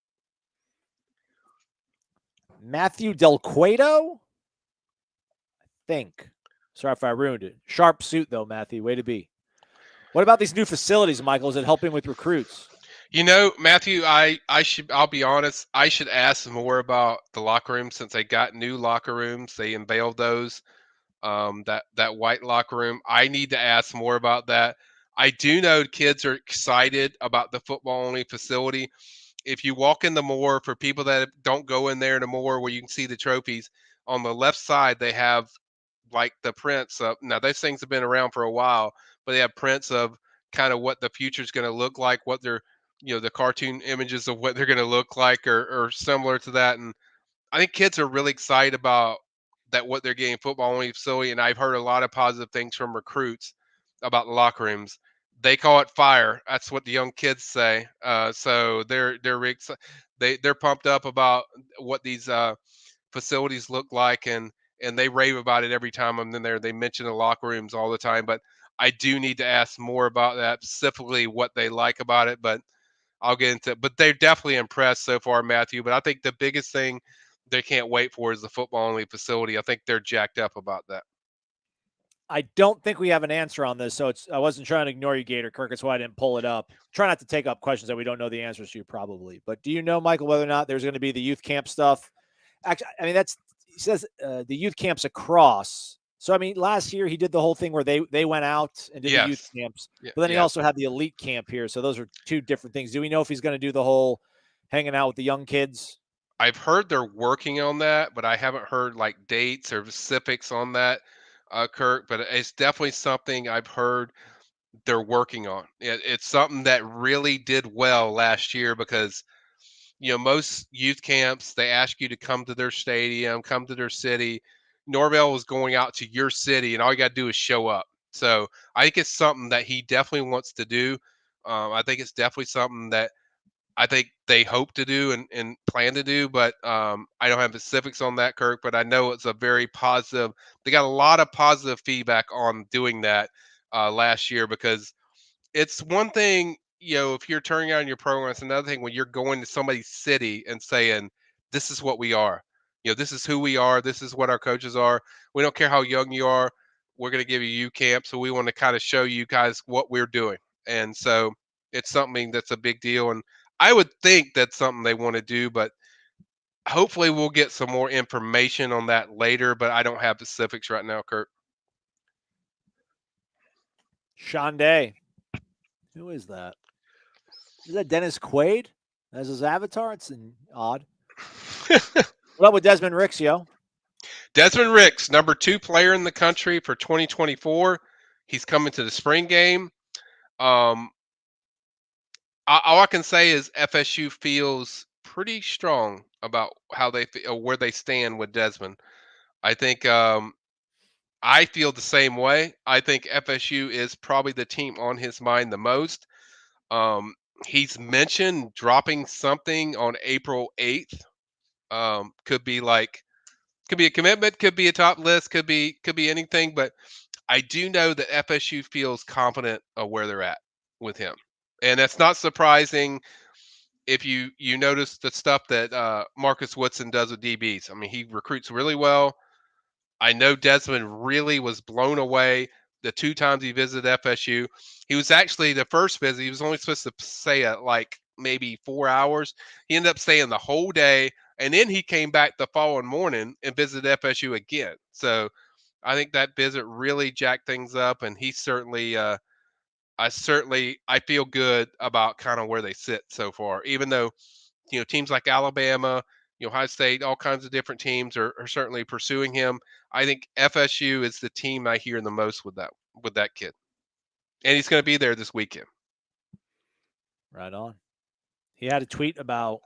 Matthew Del Cueto? I think. Sorry if I ruined it. Sharp suit, though, Matthew. Way to be. What about these new facilities, Michael? Is it helping with recruits? Matthew, I'll be honest, I should ask more about the locker room since they got new locker rooms. They unveiled those. That white locker room. I need to ask more about that. I do know kids are excited about the football only facility. If you walk in the Moore, for people that don't go in there anymore, where you can see the trophies on the left side, they have like the prints of. Now those things have been around for a while, but they have prints of kind of what the future is going to look like, what they're, the cartoon images of what they're going to look like, or similar to that. And I think kids are really excited about that, what they're getting football only facility. And I've heard a lot of positive things from recruits about the locker rooms. They call it fire. That's what the young kids say. So they're pumped up about what these facilities look like, and they rave about it every time I'm in there. They mention the locker rooms all the time, but I do need to ask more about that, specifically what they like about it. But I'll get into it. But they're definitely impressed so far, Matthew. But I think the biggest thing they can't wait for is the football only facility. I think they're jacked up about that. I don't think we have an answer on this, so I wasn't trying to ignore you, Gator Kirk. That's why I didn't pull it up. Try not to take up questions that we don't know the answers to, probably. But do you know, Michael, whether or not there's going to be the youth camp stuff? Actually, I mean, he says the youth camps across. So I mean, last year he did the whole thing where they went out and did the youth camps, but then he also had the elite camp here. So those are two different things. Do we know if he's going to do the whole hanging out with the young kids? I've heard they're working on that, but I haven't heard like dates or specifics on that, Kirk. But it's definitely something I've heard they're working on. It's something that really did well last year because, most youth camps, they ask you to come to their stadium, come to their city. Norvell was going out to your city, and all you got to do is show up. So I think it's something that he definitely wants to do. I think it's definitely something that I think they hope to do and plan to do, but I don't have specifics on that, Kirk. But I know it's a very positive. They got a lot of positive feedback on doing that last year because it's one thing, if you're turning on your program. It's another thing when you're going to somebody's city and saying, "This is what we are. This is who we are. This is what our coaches are. We don't care how young you are. We're going to give you U camp, so we want to kind of show you guys what we're doing." And so it's something that's a big deal, and I would think that's something they want to do, but hopefully we'll get some more information on that later. But I don't have specifics right now, Kurt. Shonday. Who is that? Is that Dennis Quaid as his avatar? It's odd. What up with Desmond Ricks, yo? Desmond Ricks, number 2 player in the country for 2024. He's coming to the spring game. All I can say is FSU feels pretty strong about how they feel, where they stand with Desmond. I think I feel the same way. I think FSU is probably the team on his mind the most. He's mentioned dropping something on April 8th. Could be a commitment, could be a top list, could be anything, but I do know that FSU feels confident of where they're at with him. And that's not surprising if you notice the stuff that Marcus Woodson does with DBs. I mean, he recruits really well. I know Desmond really was blown away the 2 times he visited FSU. He was actually the first visit. He was only supposed to stay at like maybe 4 hours. He ended up staying the whole day, and then he came back the following morning and visited FSU again. So I think that visit really jacked things up, and he certainly, I feel good about kind of where they sit so far. Even though, teams like Alabama, Ohio State, all kinds of different teams are certainly pursuing him. I think FSU is the team I hear the most with that kid, and he's going to be there this weekend. Right on. He had a tweet about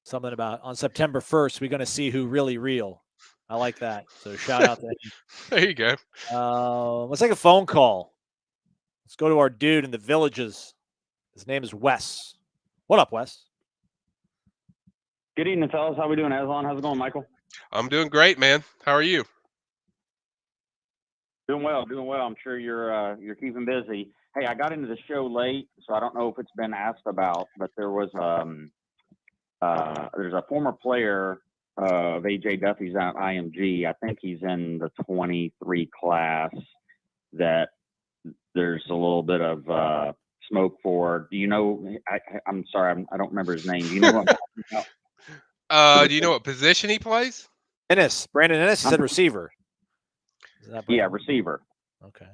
something about on September 1st, we're going to see who really real. I like that. So shout out to him. There you go. Let's take a phone call. Let's go to our dude in the Villages. His name is Wes. What up, Wes? Good evening, fellas. How we doing, Aslan? How's it going, Michael? I'm doing great, man. How are you? Doing well. I'm sure you're keeping busy. Hey, I got into the show late, so I don't know if it's been asked about, but there's a former player of AJ Duffy's out at IMG. I think he's in the 23 class that there's a little bit of smoke for. Do you know? I'm sorry, I don't remember his name. Do you know what I'm talking about? Do you know what position he plays? Brandon Ennis said receiver. Yeah, receiver. Okay.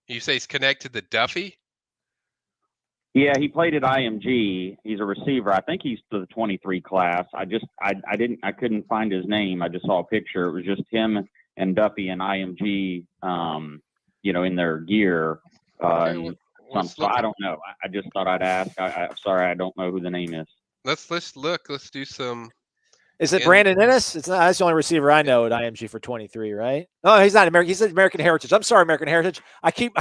You say he's connected to Duffy? Yeah, he played at IMG. He's a receiver. I think he's to the 23 class. I couldn't find his name. I just saw a picture. It was just him and Duffy and IMG, in their gear. So I don't know. I just thought I'd ask. I'm sorry, I don't know who the name is. Let's look. Let's do some. Is it Brandon Ennis? It's not. That's the only receiver I know at IMG for 23, right? No, he's not American. He's American Heritage. I'm sorry, American Heritage. I keep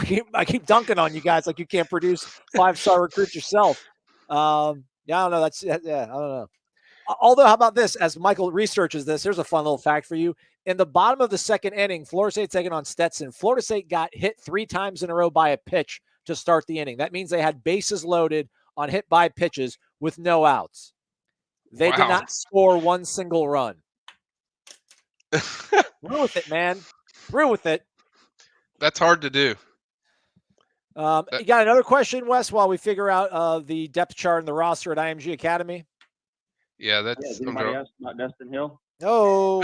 dunking on you guys like you can't produce 5-star recruits yourself. Yeah, I don't know. I don't know. Although, how about this? As Michael researches this, here's a fun little fact for you. In the bottom of the second inning, Florida State taking on Stetson. Florida State got hit 3 times in a row by a pitch to start the inning. That means they had bases loaded on hit by pitches with no outs. They did not score one single run. Through with it, man. Through with it. That's hard to do. You got another question, Wes, while we figure out the depth chart and the roster at IMG Academy? Yeah, anybody else not Dustin Hill? Oh,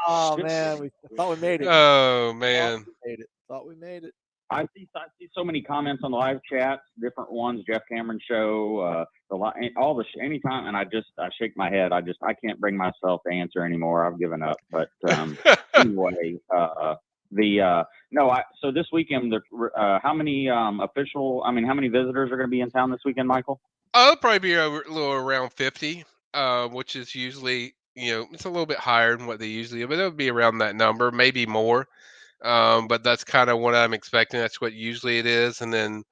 oh man, we thought we made it. Oh man, thought we made it. I see so many comments on the live chats, different ones, Jeff Cameron show, anytime, and I shake my head. I can't bring myself to answer anymore. I've given up. But anyway, so this weekend, how many how many visitors are going to be in town this weekend, Michael? It'll probably be a little around 50, which is usually, it's a little bit higher than what they usually do, but it'll be around that number, maybe more. But that's kind of what I'm expecting. That's what usually it is. And then,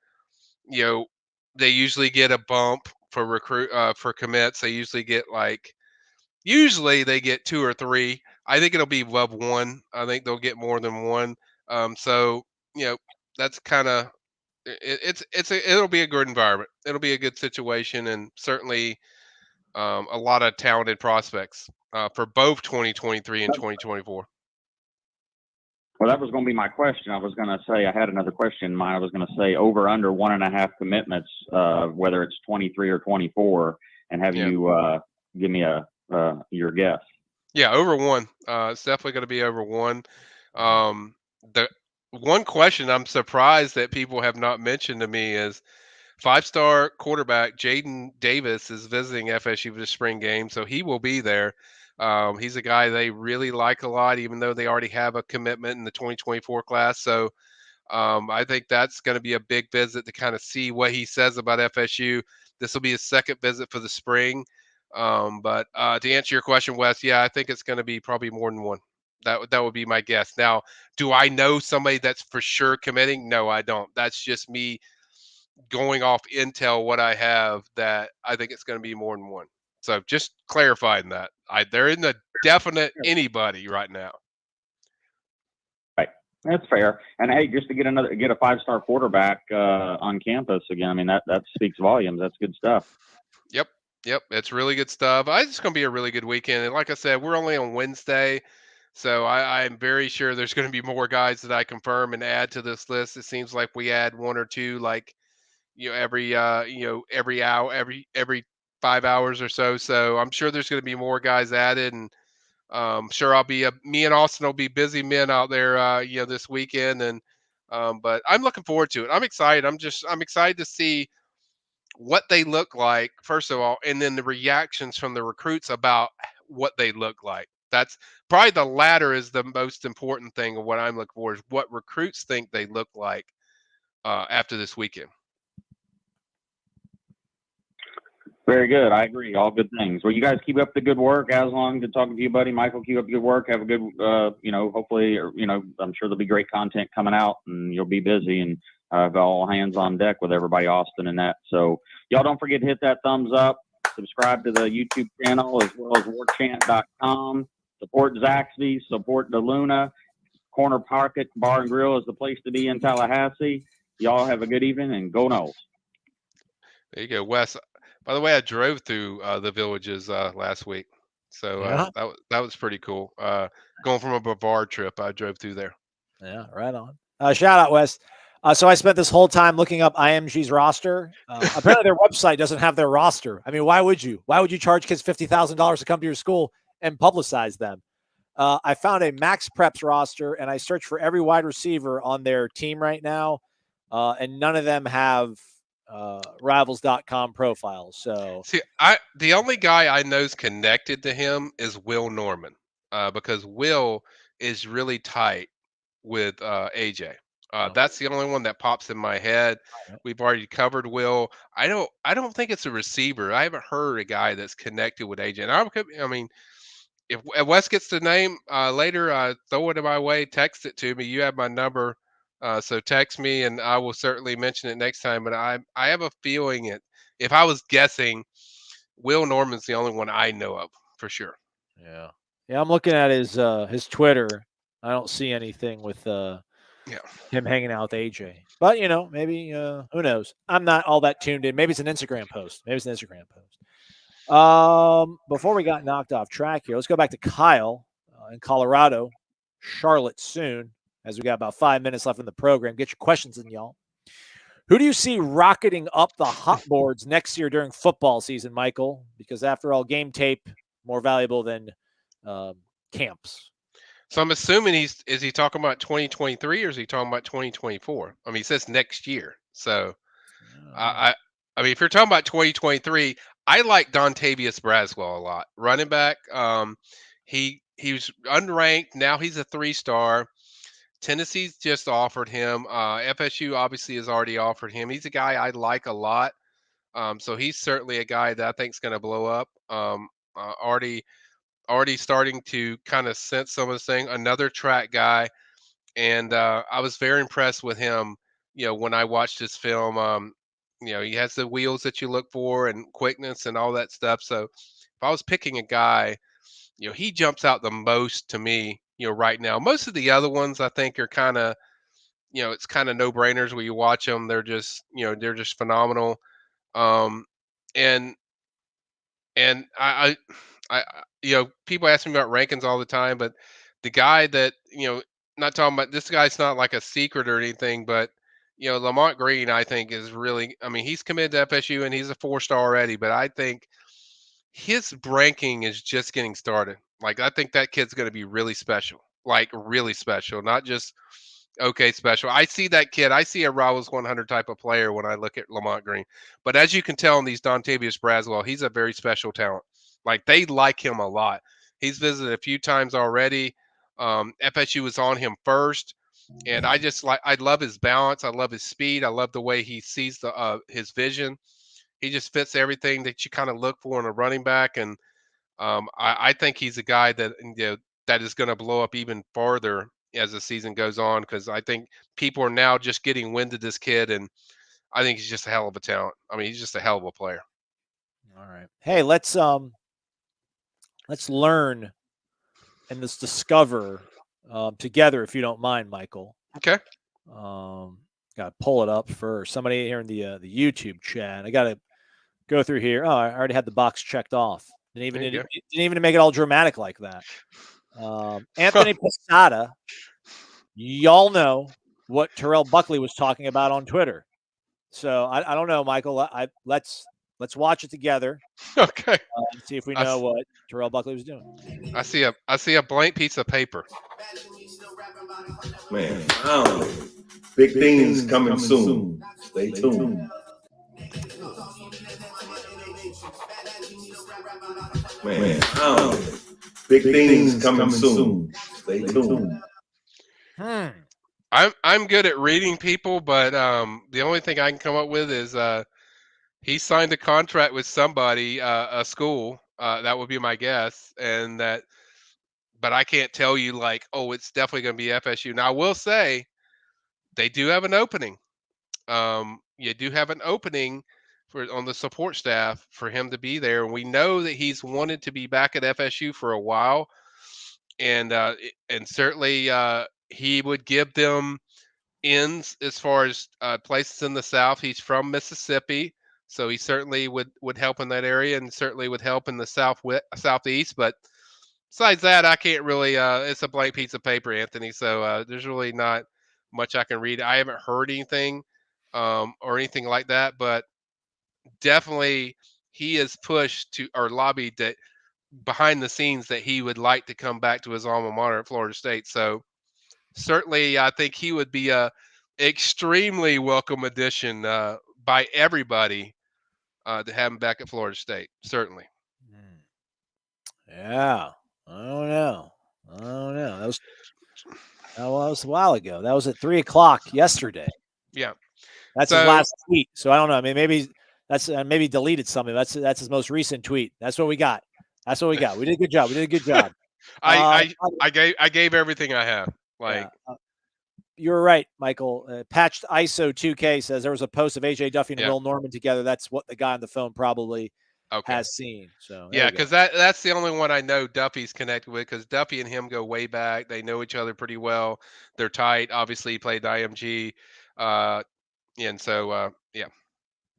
they usually get a bump for for commits. They usually get they get 2 or 3. I think it'll be above 1. I think they'll get more than 1. So, that's kind of, it'll be a good environment. It'll be a good situation, and certainly a lot of talented prospects for both 2023 and 2024. Well, that was going to be my question. I was going to say, I had another question in mind. I was going to say over under 1.5 commitments, whether it's 23 or 24, and have you give me your guess. Yeah, over 1. It's definitely going to be over 1. The one question I'm surprised that people have not mentioned to me is 5-star quarterback Jayden Davis is visiting FSU for the spring game, so he will be there. He's a guy they really like a lot, even though they already have a commitment in the 2024 class. So I think that's going to be a big visit to kind of see what he says about FSU. This will be his second visit for the spring. But to answer your question, Wes, yeah, I think it's going to be probably more than 1. That would be my guess. Now, do I know somebody that's for sure committing? No, I don't. That's just me going off intel, what I have, that I think it's going to be more than 1. So just clarifying that. There isn't a definite anybody right now. Right. That's fair. And hey, just to get a 5-star quarterback on campus again, I mean, that speaks volumes. That's good stuff. Yep. It's really good stuff. It's going to be a really good weekend. And like I said, we're only on Wednesday. So I'm very sure there's going to be more guys that I confirm and add to this list. It seems like we add 1 or 2, every hour, every 5 hours or so. So I'm sure there's going to be more guys added, and sure me and Austin will be busy men out there, this weekend. And but I'm looking forward to it. I'm excited. I'm excited to see what they look like, first of all, and then the reactions from the recruits about what they look like. That's probably the latter is the most important thing of what I'm looking for, is what recruits think they look like after this weekend. Very good. I agree. All good things. Well, you guys keep up the good work. Aslan, good talking to you, buddy. Michael, keep up the good work. Have a good, hopefully, I'm sure there'll be great content coming out, and you'll be busy, and have all hands on deck with everybody, Austin, and that. So y'all don't forget to hit that thumbs up, subscribe to the YouTube channel, as well as warchant.com. Support Zaxby's, support DeLuna. Corner Pocket Bar and Grill is the place to be in Tallahassee. Y'all have a good evening, and go Noles. There you go, Wes. By the way, I drove through the villages last week, so that was pretty cool. Going from a Brevard trip, I drove through there. Yeah, right on. Shout out, Wes. So I spent this whole time looking up IMG's roster. Apparently, their website doesn't have their roster. I mean, why would you? Why would you charge kids $50,000 to come to your school and publicize them? I found a Max Preps roster, and I searched for every wide receiver on their team right now, and none of them have Rivals.com profiles. So see, the only guy I know is connected to him is Will Norman, because Will is really tight with AJ. That's the only one that pops in my head. Right. We've already covered Will. I don't think it's a receiver. I haven't heard a guy that's connected with AJ. And I mean, if Wes gets the name later, throw it in my way. Text it to me. You have my number, so text me, and I will certainly mention it next time. But I have a feeling if I was guessing, Will Norman's the only one I know of for sure. Yeah. I'm looking at his Twitter. I don't see anything with him hanging out with AJ. But maybe who knows? I'm not all that tuned in. Maybe it's an Instagram post. Before we got knocked off track here, let's go back to Kyle in Colorado, Charlotte soon, as we got about 5 minutes left in the program. Get your questions in, y'all. Who do you see rocketing up the hot boards next year during football season, Michael? Because after all, game tape more valuable than camps. So I'm assuming is he talking about 2023 or is he talking about 2024? I mean, he says next year. So I mean, if you're talking about 2023, I like Dontavius Braswell a lot. Running back. He was unranked. Now he's a 3-star. Tennessee's just offered him. FSU obviously has already offered him. He's a guy I like a lot. So he's certainly a guy that I think is going to blow up. Already starting to kind of sense some of this thing. Another track guy, and I was very impressed with him. When I watched his film, he has the wheels that you look for and quickness and all that stuff. So if I was picking a guy, he jumps out the most to me. Right now, most of the other ones I think are kind of, it's kind of no brainers where you watch them. They're just, they're just phenomenal. And I people ask me about rankings all the time, but the guy that, not talking about this guy's not like a secret or anything, but Lamont Green, I think is really, I mean, he's committed to FSU and he's a 4-star already, but I think his ranking is just getting started. Like, I think that kid's going to be really special, like really special, not just okay special. I see that kid. I see a Rowell's 100 type of player when I look at Lamont Green. But as you can tell in these Dontavius Braswell, he's a very special talent. Like, they like him a lot. He's visited a few times already. FSU was on him first, and I love his balance. I love his speed. I love the way he sees his vision. He just fits everything that you kind of look for in a running back, and I think he's a guy that that is going to blow up even farther as the season goes on, because I think people are now just getting wind of this kid, and I think he's just a hell of a talent. I mean, he's just a hell of a player. All right. Hey, let's learn and let's discover together, if you don't mind, Michael. Okay. Got to pull it up for somebody here in the YouTube chat. I got to go through here. Oh, I already had the box checked off. Didn't even make it all dramatic like that. Anthony Posada, y'all know what Terrell Buckley was talking about on Twitter. So I don't know, Michael. Let's watch it together. Okay. And see if we know what Terrell Buckley was doing. I see a blank piece of paper. Man, big things coming soon. Stay tuned. Man, big things coming soon. Stay tuned. I'm good at reading people, but the only thing I can come up with is he signed a contract with somebody, a school. That would be my guess, but I can't tell you like, oh, it's definitely going to be FSU. Now I will say, they do have an opening. You do have an opening on the support staff for him to be there, and we know that he's wanted to be back at FSU for a while, and certainly he would give them ins as far as places in the South. He's from Mississippi, so he certainly would help in that area, and certainly would help in the Southeast. But besides that, I can't really. It's a blank piece of paper, Anthony. So there's really not much I can read. I haven't heard anything or anything like that, but definitely he is pushed to or lobbied that behind the scenes that he would like to come back to his alma mater at Florida State. So certainly, I think he would be a extremely welcome addition by everybody to have him back at Florida State. Certainly. Yeah. I don't know. That was Oh, well, that was a while ago. That was at 3:00 yesterday. Yeah. That's his last tweet. So I don't know. I mean, maybe that's maybe deleted something. That's his most recent tweet. That's what we got. That's what we got. We did a good job. We did a good job. I gave everything I have. Like, yeah. You're right, Michael. Patched ISO 2K says there was a post of AJ Duffy and Will Norman together. That's what the guy on the phone probably has seen. So yeah, because that's the only one I know Duffy's connected with, because Duffy and him go way back. They know each other pretty well. They're tight. Obviously, he played IMG. And so, yeah.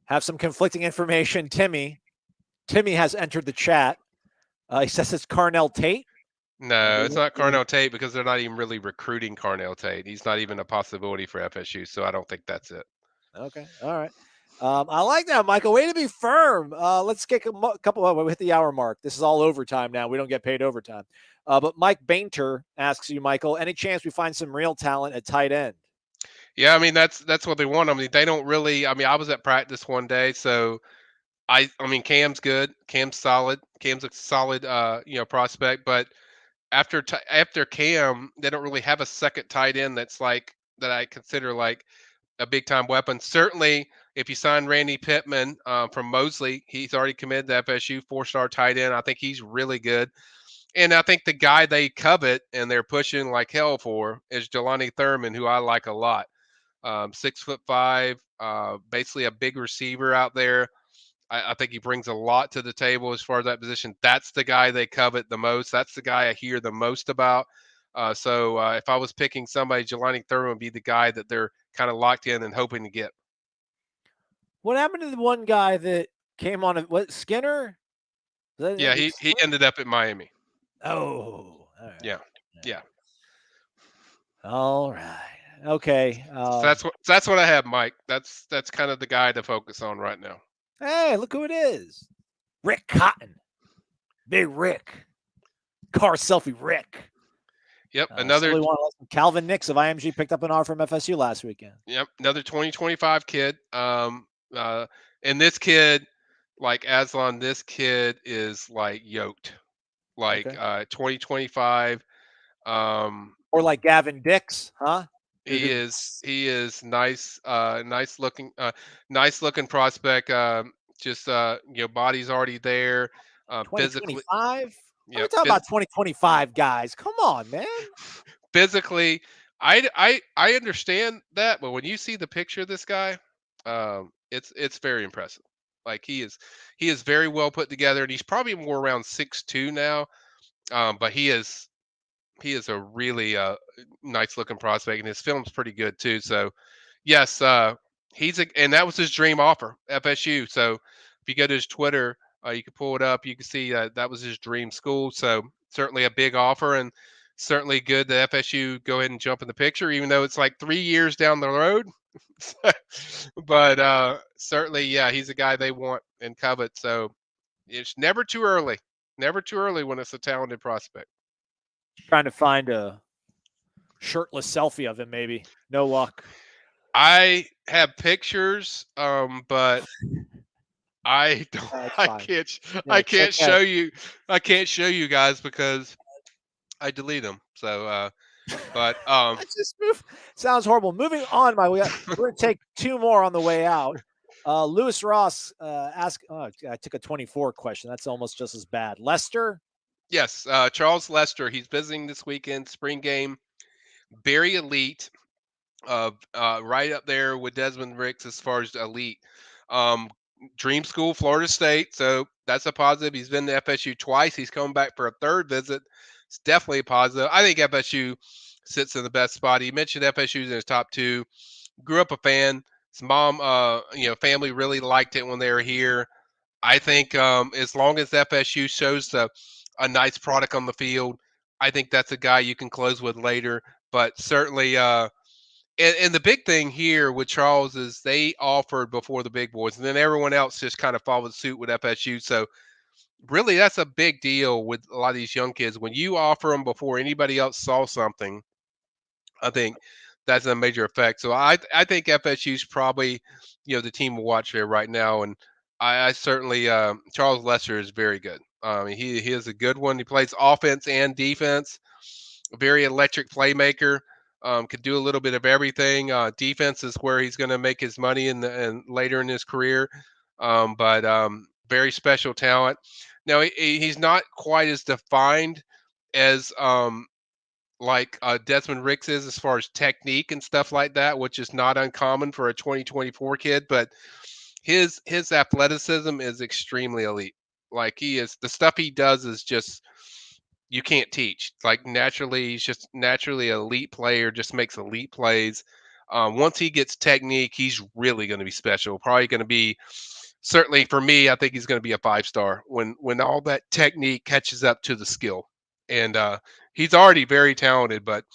Have some conflicting information. Timmy has entered the chat. He says it's Carnell Tate. No, it's not Carnell Tate, because they're not even really recruiting Carnell Tate. He's not even a possibility for FSU, so I don't think that's it. Okay. All right. I like that, Michael. Way to be firm. Let's kick a couple. We hit the hour mark. This is all overtime now. We don't get paid overtime. But Mike Bainter asks you, Michael, any chance we find some real talent at tight end? Yeah, I mean, that's what they want. I mean, they don't really. I mean, I was at practice one day, so I mean, Cam's good. Cam's solid. Cam's a solid, prospect. But after Cam, they don't really have a second tight end that's like that I consider like a big time weapon. Certainly, if you sign Randy Pittman from Mosley, he's already committed to FSU, 4-star tight end. I think he's really good. And I think the guy they covet and they're pushing like hell for is Jelani Thurman, who I like a lot. 6'5", basically a big receiver out there. I think he brings a lot to the table as far as that position. That's the guy they covet the most. That's the guy I hear the most about. So if I was picking somebody, Jelani Thurman would be the guy that they're kind of locked in and hoping to get. What happened to the one guy that came on? What, Skinner? Yeah, he ended up at Miami. Oh, all right. Yeah. All right. Okay. So that's what I have, Mike. That's kind of the guy to focus on right now. Hey, look who it is. Rick Cotton. Big Rick. Car selfie Rick. Yep. Another Calvin Nix of IMG picked up an offer from FSU last weekend. Yep. Another 2025 kid. And this kid, like Aslan, this kid is like yoked. Like 2025. Or like Gavin Dix, huh? He is nice, nice looking prospect. Just body's already there. Physically, 2025. We're talking about 2025 guys. Come on, man. Physically, I understand that, but when you see the picture of this guy, it's very impressive. Like he is very well put together, and he's probably more around 6'2" now. But he is a really nice looking prospect, and his film's pretty good too. So yes, and that was his dream offer, FSU. So if you go to his Twitter, you can pull it up. You can see that was his dream school. So certainly a big offer, and certainly good that FSU go ahead and jump in the picture, even though it's like 3 years down the road. But certainly, yeah, he's a guy they want and covet. So it's never too early. Never too early when it's a talented prospect. Trying to find a shirtless selfie of him, maybe. No luck. I have pictures, but I don't. I can't show you. I can't show you guys because I delete them. So, but sounds horrible. Moving on, we're going to take 2 more on the way out. Lewis Ross asked. I took a 24 question. That's almost just as bad. Lester. Yes, Charles Lester. He's visiting this weekend, spring game. Very elite, right up there with Desmond Ricks as far as elite. Dream school, Florida State. So that's a positive. He's been to FSU twice. He's coming back for a 3rd visit. It's definitely a positive. I think FSU sits in the best spot. He mentioned FSU's in his top 2. Grew up a fan. His mom, family really liked it when they were here. I think as long as FSU shows a nice product on the field, I think that's a guy you can close with later. But certainly, and the big thing here with Charles is they offered before the big boys, and then everyone else just kind of followed suit with FSU. So really, that's a big deal with a lot of these young kids. When you offer them before anybody else saw something, I think that's a major effect. So I think FSU's probably, the team to watch there right now. And I certainly, Charles Lester is very good. He is a good one. He plays offense and defense. A very electric playmaker. Could do a little bit of everything. Defense is where he's going to make his money and later in his career. But very special talent. Now he's not quite as defined as like Desmond Ricks is as far as technique and stuff like that, which is not uncommon for a 2024 kid. But his athleticism is extremely elite. Like the stuff he does is just you can't teach. Like naturally, he's just naturally an elite player. Just makes elite plays. Once he gets technique, he's really going to be special. Probably going to be certainly for me. I think he's going to be a 5-star when all that technique catches up to the skill. And he's already very talented, but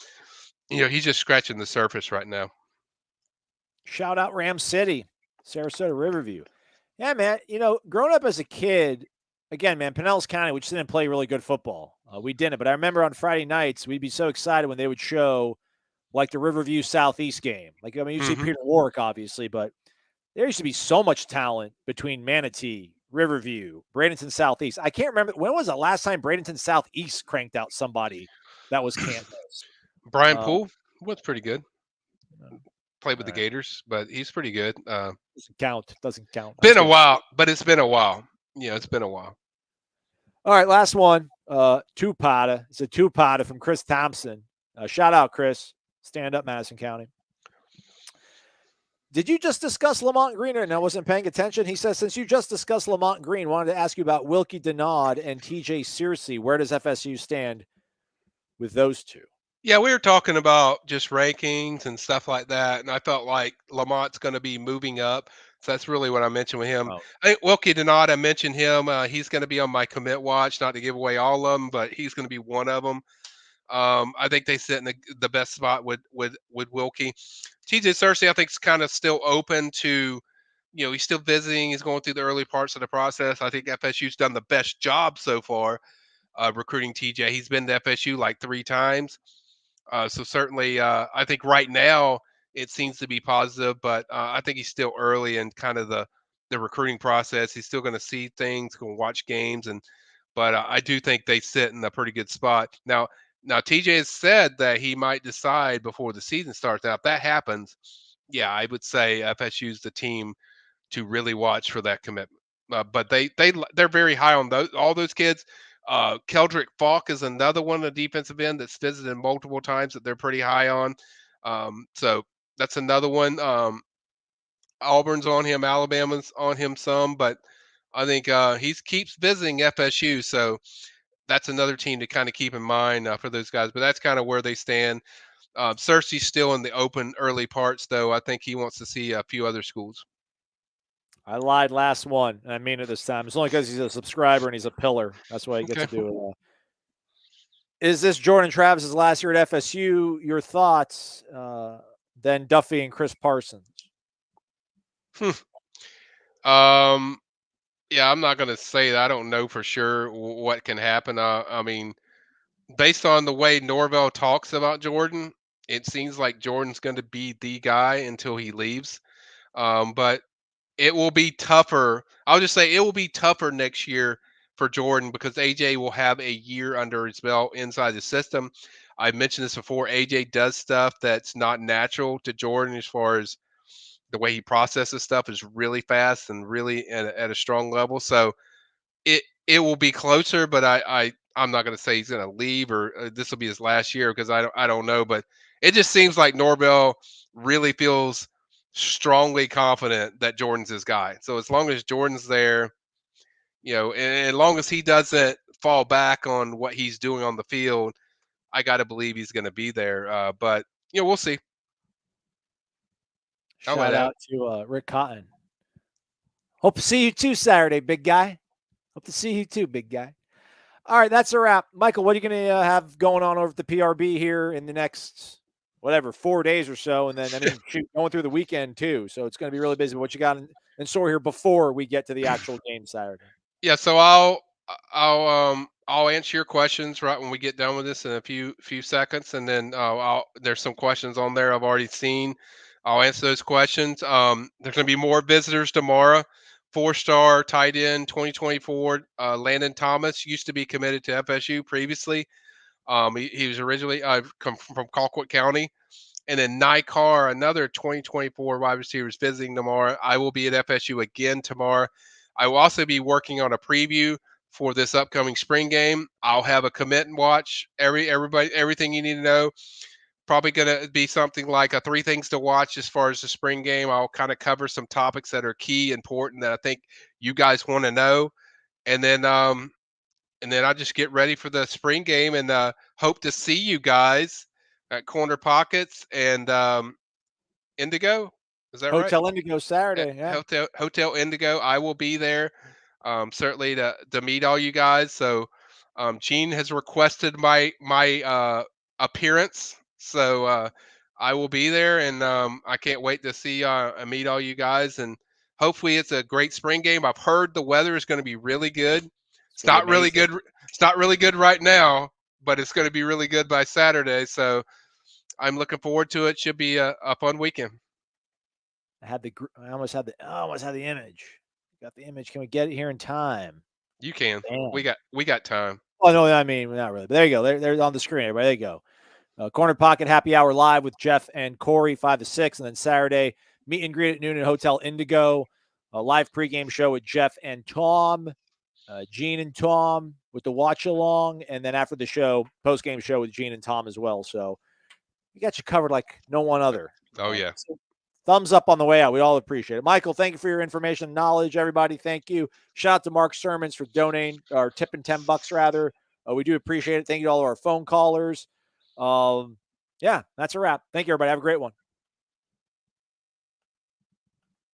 he's just scratching the surface right now. Shout out Ram City, Sarasota Riverview. Yeah, man. Growing up as a kid, again, man, Pinellas County, we just didn't play really good football. We didn't, but I remember on Friday nights, we'd be so excited when they would show like the Riverview Southeast game. Like, I mean, you see Peter Warwick, obviously, but there used to be so much talent between Manatee, Riverview, Bradenton Southeast. I can't remember. When was the last time Bradenton Southeast cranked out somebody that was Kansas? Brian Poole was pretty good. Played with the right. Gators, but he's pretty good. Doesn't count. Been a while, but it's been a while. It's been a while. All right, last one. Two-potter. It's a two-potter from Chris Thompson. Shout out, Chris. Stand up, Madison County. Did you just discuss Lamont Green? And I wasn't paying attention. He says, since you just discussed Lamont Green, wanted to ask you about Wilkie Denaud and TJ Searcy. Where does FSU stand with those two? Yeah, we were talking about just rankings and stuff like that, and I felt like Lamont's going to be moving up. So that's really what I mentioned with him. Oh. I think Wilkie Denaud, I mentioned him. He's going to be on my commit watch, not to give away all of them, but he's going to be one of them. I think they sit in the best spot with Wilkie. TJ Searcy, I think, is kind of still open to, he's still visiting. He's going through the early parts of the process. I think FSU's done the best job so far recruiting TJ. He's been to FSU like 3 times. So certainly, I think right now it seems to be positive, but I think he's still early in kind of the recruiting process. He's still going to see things, going to watch games, but I do think they sit in a pretty good spot. Now TJ has said that he might decide before the season starts. Now, if that happens, yeah, I would say FSU's the team to really watch for that commitment. But they're very high on all those kids. Keldrick Falk is another one, a defensive end that's visited multiple times that they're pretty high on. So that's another one. Auburn's on him, Alabama's on him some, but I think he keeps visiting FSU. So that's another team to kind of keep in mind for those guys. But that's kind of where they stand. Searcy's still in the open early parts, though. I think he wants to see a few other schools. I lied last one, and I mean it this time. It's only because he's a subscriber and he's a pillar. That's why he gets to do it. Is this Jordan Travis's last year at FSU? Your thoughts? Then Duffy and Chris Parsons. Yeah, I'm not going to say that. I don't know for sure what can happen. I mean, based on the way Norvell talks about Jordan, it seems like Jordan's going to be the guy until he leaves. But it will be tougher. I'll just say it will be tougher next year for Jordan because AJ will have a year under his belt inside the system. I mentioned this before. AJ does stuff that's not natural to Jordan as far as the way he processes stuff is really fast and really at a strong level. So it will be closer, but I'm not going to say he's going to leave or this will be his last year because I don't know. But it just seems like Norvell really feels strongly confident that Jordan's his guy. So as long as Jordan's there, and as long as he doesn't fall back on what he's doing on the field, I got to believe he's going to be there. But we'll see. Shout out to Rick Cotton. Hope to see you too Saturday, big guy. Hope to see you too, big guy. All right, that's a wrap. Michael, what are you going to have going on over at the PRB here in the next, 4 days or so? And then, going through the weekend too. So it's going to be really busy. What you got in store here before we get to the actual game Saturday? Yeah, so I'll answer your questions right when we get done with this in a few seconds, and then there's some questions on there I've already seen. I'll answer those questions. There's going to be more visitors tomorrow. 4-star tight end 2024 Landon Thomas used to be committed to FSU previously. He was originally come from Colquitt County. And then Nikar, another 2024 wide receiver, is visiting tomorrow. I will be at FSU again tomorrow. I will also be working on a preview for this upcoming spring game. I'll have a commit and watch everything you need to know. Probably going to be something like a 3 things to watch as far as the spring game. I'll kind of cover some topics that are key, important, that I think you guys want to know. And then I just get ready for the spring game and hope to see you guys at Corner Pockets and Indigo. Is that right? Hotel Indigo Saturday. Yeah. Hotel Indigo. I will be there, certainly to meet all you guys. So Gene has requested my appearance, so I will be there, and I can't wait to see and meet all you guys. And hopefully, it's a great spring game. I've heard the weather is going to be really good. It's not really good. It's not really good right now, but it's going to be really good by Saturday. So I'm looking forward to it. Should be a fun weekend. I almost had the image. Got the image. Can we get it here in time? You can. Damn. We got time. Oh no, I mean not really. But there you go. They're on the screen. Everybody, there you go. Corner Pocket Happy Hour live with Jeff and Corey 5 to 6, and then Saturday meet and greet at noon at Hotel Indigo. A live pregame show with Jeff and Tom, Gene and Tom with the watch along, and then after the show, postgame show with Gene and Tom as well. So we got you covered like no one other. Oh yeah. So thumbs up on the way out. We all appreciate it. Michael, thank you for your information and knowledge. Everybody, thank you. Shout out to Mark Sermons for donating or tipping $10 rather. We do appreciate it. Thank you to all of our phone callers. Yeah, that's a wrap. Thank you, everybody. Have a great one.